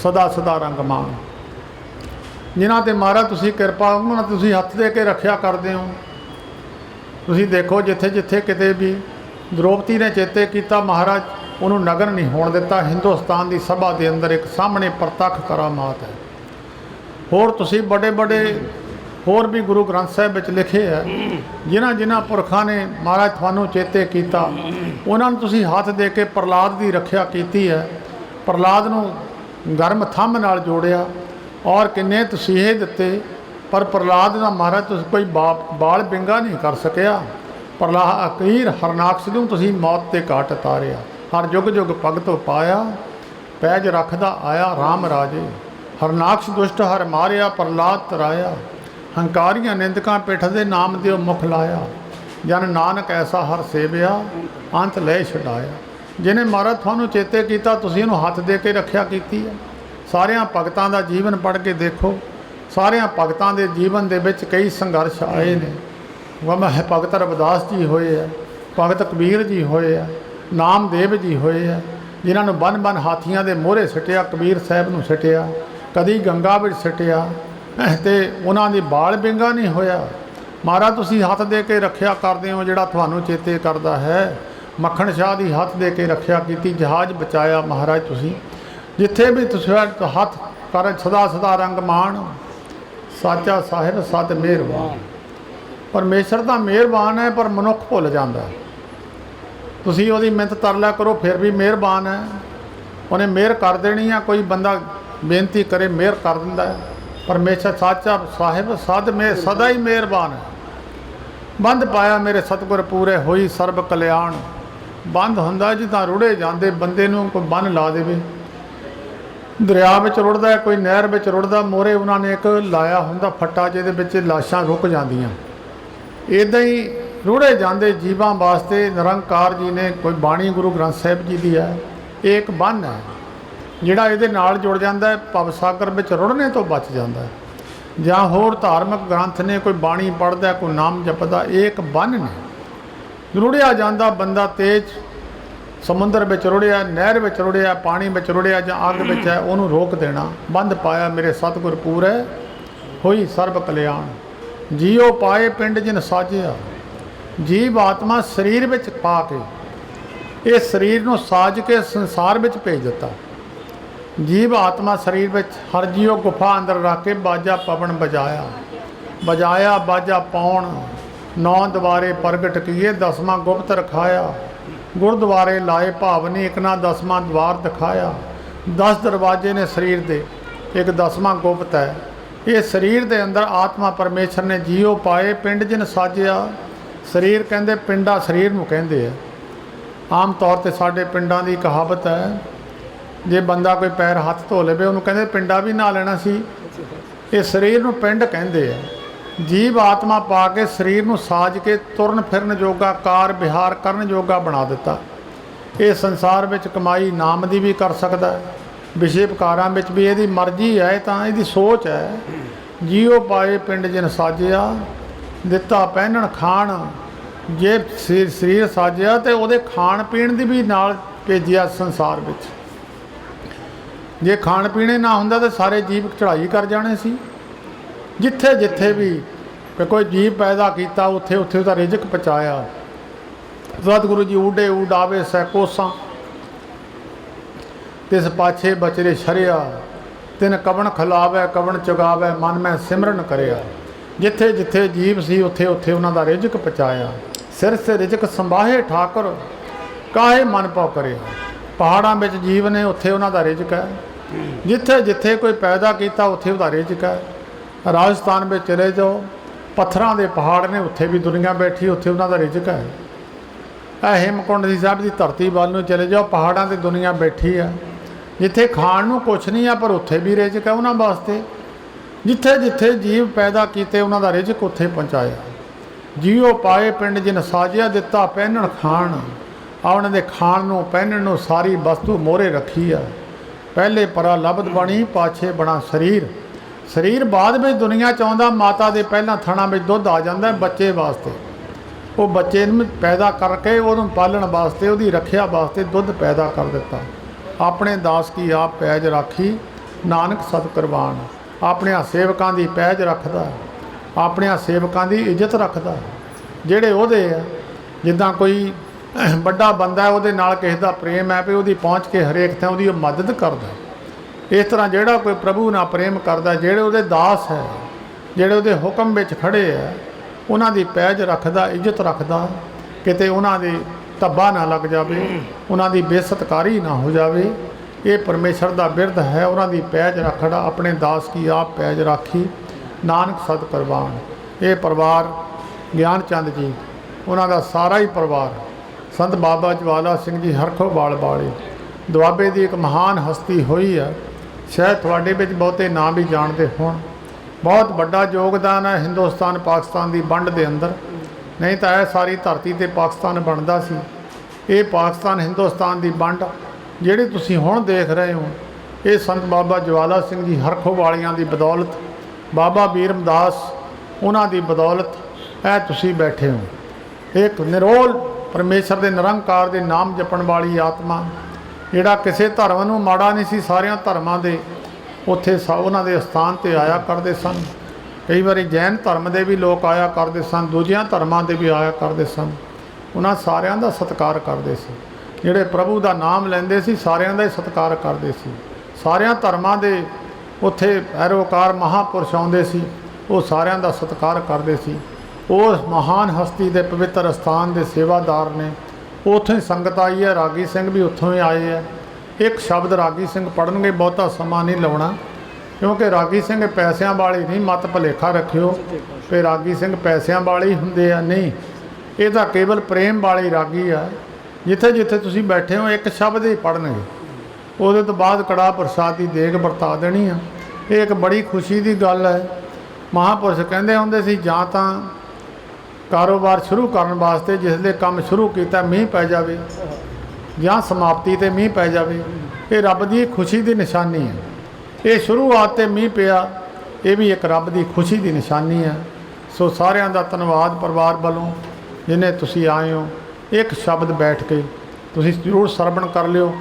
[SPEAKER 1] ਸਦਾ ਸਦਾ ਰੰਗ ਮਾਣ। ਜਿਨ੍ਹਾਂ 'ਤੇ ਮਹਾਰਾਜ ਤੁਸੀਂ ਕਿਰਪਾ, ਉਹਨਾਂ ਤੁਸੀਂ ਹੱਥ ਦੇ ਕੇ ਰੱਖਿਆ ਕਰਦੇ ਹੋ। ਤੁਸੀਂ ਦੇਖੋ ਜਿੱਥੇ ਜਿੱਥੇ ਕਿਤੇ ਵੀ ਦ੍ਰੋਪਦੀ ਨੇ ਚੇਤੇ ਕੀਤਾ, ਮਹਾਰਾਜ ਉਹਨੂੰ ਨਗਰ ਨਹੀਂ ਹੋਣ ਦਿੱਤਾ। ਹਿੰਦੁਸਤਾਨ ਦੀ ਸਭਾ ਦੇ ਅੰਦਰ ਇੱਕ ਸਾਹਮਣੇ ਪ੍ਰਤੱਖ ਕਰਾਮਾਤ ਹੈ। ਹੋਰ ਤੁਸੀਂ ਵੱਡੇ ਵੱਡੇ ਹੋਰ ਵੀ ਗੁਰੂ ਗ੍ਰੰਥ ਸਾਹਿਬ ਵਿੱਚ ਲਿਖੇ ਹੈ, ਜਿਨ੍ਹਾਂ ਪੁਰਖਾਂ ਨੇ ਮਹਾਰਾਜ ਤੁਹਾਨੂੰ ਚੇਤੇ ਕੀਤਾ, ਉਹਨਾਂ ਨੂੰ ਤੁਸੀਂ ਹੱਥ ਦੇ ਕੇ ਪ੍ਰਹਲਾਦ ਦੀ ਰੱਖਿਆ ਕੀਤੀ ਹੈ। ਪ੍ਰਹਲਾਦ ਨੂੰ ਗਰਮ ਥੰਮ ਨਾਲ ਜੋੜਿਆ ਔਰ ਕਿੰਨੇ ਤਸੀਹੇ ਦਿੱਤੇ, ਪਰ ਪ੍ਰਹਲਾਦ ਦਾ ਮਹਾਰਾਜ ਤੁਸੀਂ ਕੋਈ ਬਾਲ ਬਿੰਗਾ ਨਹੀਂ ਕਰ ਸਕਿਆ। ਪ੍ਰਹਲਾਦ ਅਖੀਰ ਹਰਨਾਕਸ਼ ਨੂੰ ਤੁਸੀਂ ਮੌਤ ਦੇ ਘਾਟ ਉਤਾਰਿਆ। ਹਰ ਯੁੱਗ ਯੁੱਗ ਭਗਤੋ ਪਾਇਆ, ਪੈਜ ਰੱਖਦਾ ਆਇਆ ਰਾਮ ਰਾਜੇ। ਹਰਨਾਕਸ਼ ਦੁਸ਼ਟ ਹਰ ਮਾਰਿਆ, ਪ੍ਰਹਲਾਦ ਤਰਾਇਆ। ਹੰਕਾਰੀਆਂ ਨਿੰਦਕਾਂ ਪਿੱਠ ਦੇ ਨਾਮ ਦਿਓ ਮੁਖ ਲਾਇਆ। ਜਨ ਨਾਨਕ ਐਸਾ ਹਰ ਸੇਵਿਆ, ਅੰਤ ਲੈ ਛਡਾਇਆ। ਜਿਹਨੇ ਮਹਾਰਾਜ ਤੁਹਾਨੂੰ ਚੇਤੇ ਕੀਤਾ, ਤੁਸੀਂ ਉਹਨੂੰ ਹੱਥ ਦੇ ਕੇ ਰੱਖਿਆ ਕੀਤੀ ਹੈ। ਸਾਰਿਆਂ ਭਗਤਾਂ ਦਾ ਜੀਵਨ ਪੜ੍ਹ ਕੇ ਦੇਖੋ, ਸਾਰਿਆਂ ਭਗਤਾਂ ਦੇ ਜੀਵਨ ਦੇ ਵਿੱਚ ਕਈ ਸੰਘਰਸ਼ ਆਏ ਨੇ। ਭਗਤ ਰਵਿਦਾਸ ਜੀ ਹੋਏ ਆ, ਭਗਤ ਕਬੀਰ ਜੀ ਹੋਏ ਆ, ਨਾਮਦੇਵ ਜੀ ਹੋਏ ਆ, ਜਿਨ੍ਹਾਂ ਨੂੰ ਬੰਨ ਬੰਨ ਹਾਥੀਆਂ ਦੇ ਮੋਹਰੇ ਸਿੱਟਿਆ। ਕਬੀਰ ਸਾਹਿਬ ਨੂੰ ਸਿੱਟਿਆ, ਕਦੀ ਗੰਗਾ ਵਿੱਚ ਸਿੱਟਿਆ, ਤੇ ਉਹਨਾਂ ਦੀ ਬਾਲ ਬਿੰਗਾ ਨਹੀਂ ਹੋਇਆ। ਮਹਾਰਾਜ ਤੁਸੀਂ ਹੱਥ ਦੇ ਕੇ ਰੱਖਿਆ ਕਰਦੇ ਹੋ ਜਿਹੜਾ ਤੁਹਾਨੂੰ ਚੇਤੇ ਕਰਦਾ ਹੈ। ਮੱਖਣ ਸ਼ਾਹ ਦੀ ਹੱਥ ਦੇ ਕੇ ਰੱਖਿਆ ਕੀਤੀ, ਜਹਾਜ਼ ਬਚਾਇਆ ਮਹਾਰਾਜ ਤੁਸੀਂ। ਜਿੱਥੇ ਵੀ ਤੁਸੀਂ ਹੱਥ ਕਰ, ਸਦਾ ਸਦਾ ਰੰਗ ਮਾਣ, ਸਾਚਾ ਸਾਹਿਬ ਸਤ ਮਿਹਰਬਾਨ। परमेश्वर तो मेहरबान है पर मनुख भुल जाता है। तुसीं उहदी मिहनत तरला करो फिर भी मेहरबान है, उन्हें मेहर कर देनी है। कोई बंदा बेनती करे मेहर कर दिंदा है। परमेश्वर साचा साहिब सदा ही मेहरबान है। बंद पाया मेरे सतगुर पूरे होई सर्ब कल्याण। बंद हुंदा जिद्दां रुड़े जांदे बंदे नूं कोई बन ला देवे। दरिया विच रुड़दा है, कोई नहर विच रुड़दा, मोरे उन्होंने एक लाया हुंदा फट्टा जिहदे विच लाशां रुक जांदियां। इदां ही रुड़े जांदे जीवां वास्ते निरंकार जी ने कोई बाणी गुरु ग्रंथ साहिब जी दी है, एक बन है जिहड़ा इहदे नाल जुड़ जांदा है, भवसागर विच रुड़ने तो बच जांदा है। जां होर धार्मिक ग्रंथ ने, कोई बाणी पढ़दा, कोई नाम जपदा, एक बन ने। रुड़िया जांदा बंदा तेज समुंदर विच रुड़िया, नहर विच रुड़िया, पानी विच रुड़िया जां अग विच है, उहनूं रोक देना। बंद पाया मेरे सतगुर पूरे होई सर्ब कल्याण। जीओ पाए पिंड जिन साजिया। जीव आत्मा शरीर विच पा के इस शरीर नूं साज के संसार विच भेज दिता। जीव आत्मा शरीर विच हर जीओ गुफा अंदर रख के बाजा पवन बजाया। बजाया बाजा पौण, 9 द्वारे प्रगट किए, 10वां गुप्त रखाया। गुरुद्वारे लाए भावनी, एक ना 10वां द्वार दिखाया। 10 दरवाजे ने शरीर दे, एक 10वां गुप्त है। ये शरीर दे अंदर आत्मा परमेश्वर ने जीओ पाए पिंड जिन साजिया। शरीर कहंदे पिंडा शरीर नूं कहंदे है। आम तौर ते साडे पिंडां दी कहावत है, जे बंदा कोई पैर हत्थ धो लवे उन्होंने कहंदे पिंडा भी नहा लेना सी। ये शरीर नूं पिंड कहंदे है। जीव आत्मा पा के शरीर नूं साज के तुरन फिरन जोगा, कार विहार करन जोगा बना दिता। ये संसार विच कमाई नाम दी भी कर सकदा है, विषय विकारां विच भी इहदी मर्जी है, तां इहदी सोच है। जीओ पाए पिंड जिन साजिया, दिता पहनण खाण। जे शरीर साजिया तो उहदे खाण पीण दी भी नाल भेजिया संसार विच। जे खाण पीणे ना हुंदा तो सारे जीव चढ़ाई कर जाने सी। जिथे जिथे भी कोई जीव पैदा किया उत्थे उत्थे उसदा रिजक पहुँचाया। सतगुरु जी ऊडे उडावे सैकोसां, तिस पाछे बचरे शरिया। तिन कवन खिलावे कवन चुगावे, मन में सिमरन करिया। जिथे जिथे जीव सी उत्थे उत्थे उन्हां दा रिजक पहुँचाया। सिर से रिजक संभाहे ठाकुर, काहे मन पौ करे। पहाड़ां विच जीव ने, उत्थे उन्हां दा रिजक है। जिथे जिथे कोई पैदा किया उत्थे उहदा रिजक है। राजस्थान में चले जाओ, पत्थरां दे पहाड़ ने, उत्थे भी दुनिया बैठी, उत्थे उन्हां दा रिजक है। हेमकुंड साहिब की धरती वाल नूं चले जाओ, पहाड़ां ते दुनिया बैठी है। जिथे खाण नूं कुछ नहीं है पर उत्थे भी रिजक है उन्हां वास्ते। जिथे जिथे जीव पैदा किए उन्हां दा रिजक उत्थे पहुँचाया। जीओ पाए पिंड जिन साजिया, दिता पहनण खाण। उन्हां दे खाण नूं पहनण नूं सारी वस्तु मोहरे रखी है। पहले परा लबद बणी, पाछे बना शरीर। शरीर बाद में दुनिया च आउंदा, माता दे पहलां थणा में दुध आ जाता बच्चे वास्ते। वो बच्चे नूं पैदा करके उहनूं पालण वास्ते, उहदी रखिया वास्ते दुध पैदा कर दिता। अपने दास की आप पैज राखी, नानक सत करवान। अपने सेवकां दी पैज रखदा, अपने सेवकां दी इज्जत रखदा। जिहड़े उहदे आ, जिद्दां कोई बड़ा बंदा है उहदे नाल किसी दा प्रेम है भी उहदी पहुँच के हरेक थां उहदी मदद करदा। इस तरह जिहड़ा कोई प्रभु नाल प्रेम करदा, जिहड़े उहदे दास है, जिहड़े उहदे हुक्म विच खड़े है, उन्हां दी पैज रखदा, इज्जत रखदा। किते उन्हां दी धब्बा ना लग जावे, उन्हां दी बेसत्कारी ना हो जावे। ये परमेश्वर दा बिरध है, उन्हां दी पैज रखड़ा। अपने दास की आप पैज राखी, नानक सत करवान। ये परिवार ज्ञान चंद जी, उन्हां दा सारा ही परिवार, संत बाबा ज्वाला सिंह जी हरखोवाल वाले दुआबे की एक महान हस्ती हुई है। शायद थोड़े विच बहुते नाम भी जानते हो। बहुत बड़ा योगदान है हिंदुस्तान पाकिस्तान की वंड के अंदर, नहीं तो यह सारी धरती ते पाकिस्तान बनता सी। ये पाकिस्तान हिंदुस्तान की वंड जिहड़ी तुसीं हुण देख रहे हो, ये संत बाबा ज्वाला सिंह जी हरखोवालियां की बदौलत, बाबा बीरमदास उन्हां की बदौलत ऐ तुसीं बैठे हो। एक निरोल परमेश्वर के निरंकार के नाम जपण वाली आत्मा, जिहड़ा किसी धर्म नूं माड़ा नहीं सी, सारियां धर्मां दे उत्थे उन्हां दे स्थान ते आया करदे सन। कई बारी जैन धर्म के भी लोग आया करते सन, दूजियां धर्मां के भी आया करते सन। उन्हां सारियां दा सत्कार करते सी। जिहड़े प्रभु का नाम लैंदे सी सारियां दा ही सत्कार करते सी। सारियां धर्मां दे उत्थे पैरोकार महापुरुष आउंदे सी, वो सारियां दा सत्कार करते सी। ਉਸ ਮਹਾਨ ਹਸਤੀ ਦੇ ਪਵਿੱਤਰ ਸਥਾਨ ਦੇ ਸੇਵਾਦਾਰ ਨੇ। ਉੱਥੋਂ ਹੀ ਸੰਗਤ ਆਈ ਹੈ, ਰਾਗੀ ਸਿੰਘ ਵੀ ਉੱਥੋਂ ਹੀ ਆਏ ਹੈ। ਇੱਕ ਸ਼ਬਦ ਰਾਗੀ ਸਿੰਘ ਪੜ੍ਹਨਗੇ, ਬਹੁਤਾ ਸਮਾਂ ਨਹੀਂ ਲਾਉਣਾ, ਕਿਉਂਕਿ ਰਾਗੀ ਸਿੰਘ ਪੈਸਿਆਂ ਵਾਲੇ ਨਹੀਂ, ਮਤ ਭੁਲੇਖਾ ਰੱਖਿਓ ਕਿ ਰਾਗੀ ਸਿੰਘ ਪੈਸਿਆਂ ਵਾਲੇ ਹੀ ਹੁੰਦੇ ਆ, ਨਹੀਂ। ਇਹ ਤਾਂ ਕੇਵਲ ਪ੍ਰੇਮ ਵਾਲੀ ਰਾਗੀ ਆ। ਜਿੱਥੇ ਜਿੱਥੇ ਤੁਸੀਂ ਬੈਠੇ ਹੋ ਇੱਕ ਸ਼ਬਦ ਹੀ ਪੜ੍ਹਨਗੇ, ਉਹਦੇ ਤੋਂ ਬਾਅਦ ਕੜਾਹ ਪ੍ਰਸਾਦ ਦੀ ਦੇਗ ਵਰਤਾ ਦੇਣੀ ਆ। ਇਹ ਇੱਕ ਬੜੀ ਖੁਸ਼ੀ ਦੀ ਗੱਲ ਹੈ। ਮਹਾਂਪੁਰਸ਼ ਕਹਿੰਦੇ ਹੁੰਦੇ ਸੀ, ਜਾਂ ਤਾਂ ਕਾਰੋਬਾਰ ਸ਼ੁਰੂ ਕਰਨ ਵਾਸਤੇ ਜਿਸਲੇ ਕੰਮ ਸ਼ੁਰੂ ਕੀਤਾ ਮੀਂਹ ਪੈ ਜਾਵੇ, ਜਾਂ ਸਮਾਪਤੀ 'ਤੇ ਮੀਂਹ ਪੈ ਜਾਵੇ। ਇਹ ਰੱਬ ਦੀ ਖੁਸ਼ੀ ਦੀ ਨਿਸ਼ਾਨੀ ਹੈ। ਇਹ ਸ਼ੁਰੂਆਤ 'ਤੇ ਮੀਂਹ ਪਿਆ, ਇਹ ਵੀ ਇੱਕ ਰੱਬ ਦੀ ਖੁਸ਼ੀ ਦੀ ਨਿਸ਼ਾਨੀ ਹੈ। ਸੋ ਸਾਰਿਆਂ ਦਾ ਧੰਨਵਾਦ ਪਰਿਵਾਰ ਵੱਲੋਂ, ਜਿਨੇ ਤੁਸੀਂ ਆਏ ਹੋ। ਇੱਕ ਸ਼ਬਦ ਬੈਠ ਕੇ ਤੁਸੀਂ ਜ਼ਰੂਰ ਸਰਵਣ ਕਰ ਲਿਓ।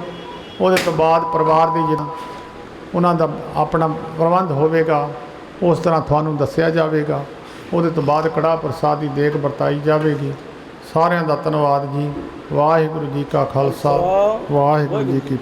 [SPEAKER 1] ਉਹਦੇ ਤੋਂ ਬਾਅਦ ਪਰਿਵਾਰ ਦੀ ਜਿਹੜਾ ਉਹਨਾਂ ਦਾ ਆਪਣਾ ਪ੍ਰਬੰਧ ਹੋਵੇਗਾ, ਉਸ ਤਰ੍ਹਾਂ ਤੁਹਾਨੂੰ ਦੱਸਿਆ ਜਾਵੇਗਾ। ਉਹਦੇ ਤੋਂ ਬਾਅਦ ਕੜਾਹ ਪ੍ਰਸਾਦ ਦੀ ਦੇਗ ਵਰਤਾਈ ਜਾਵੇਗੀ। ਸਾਰਿਆਂ ਦਾ ਧੰਨਵਾਦ ਜੀ। ਵਾਹਿਗੁਰੂ ਜੀ ਕਾ ਖਾਲਸਾ, ਵਾਹਿਗੁਰੂ ਜੀ ਕੀ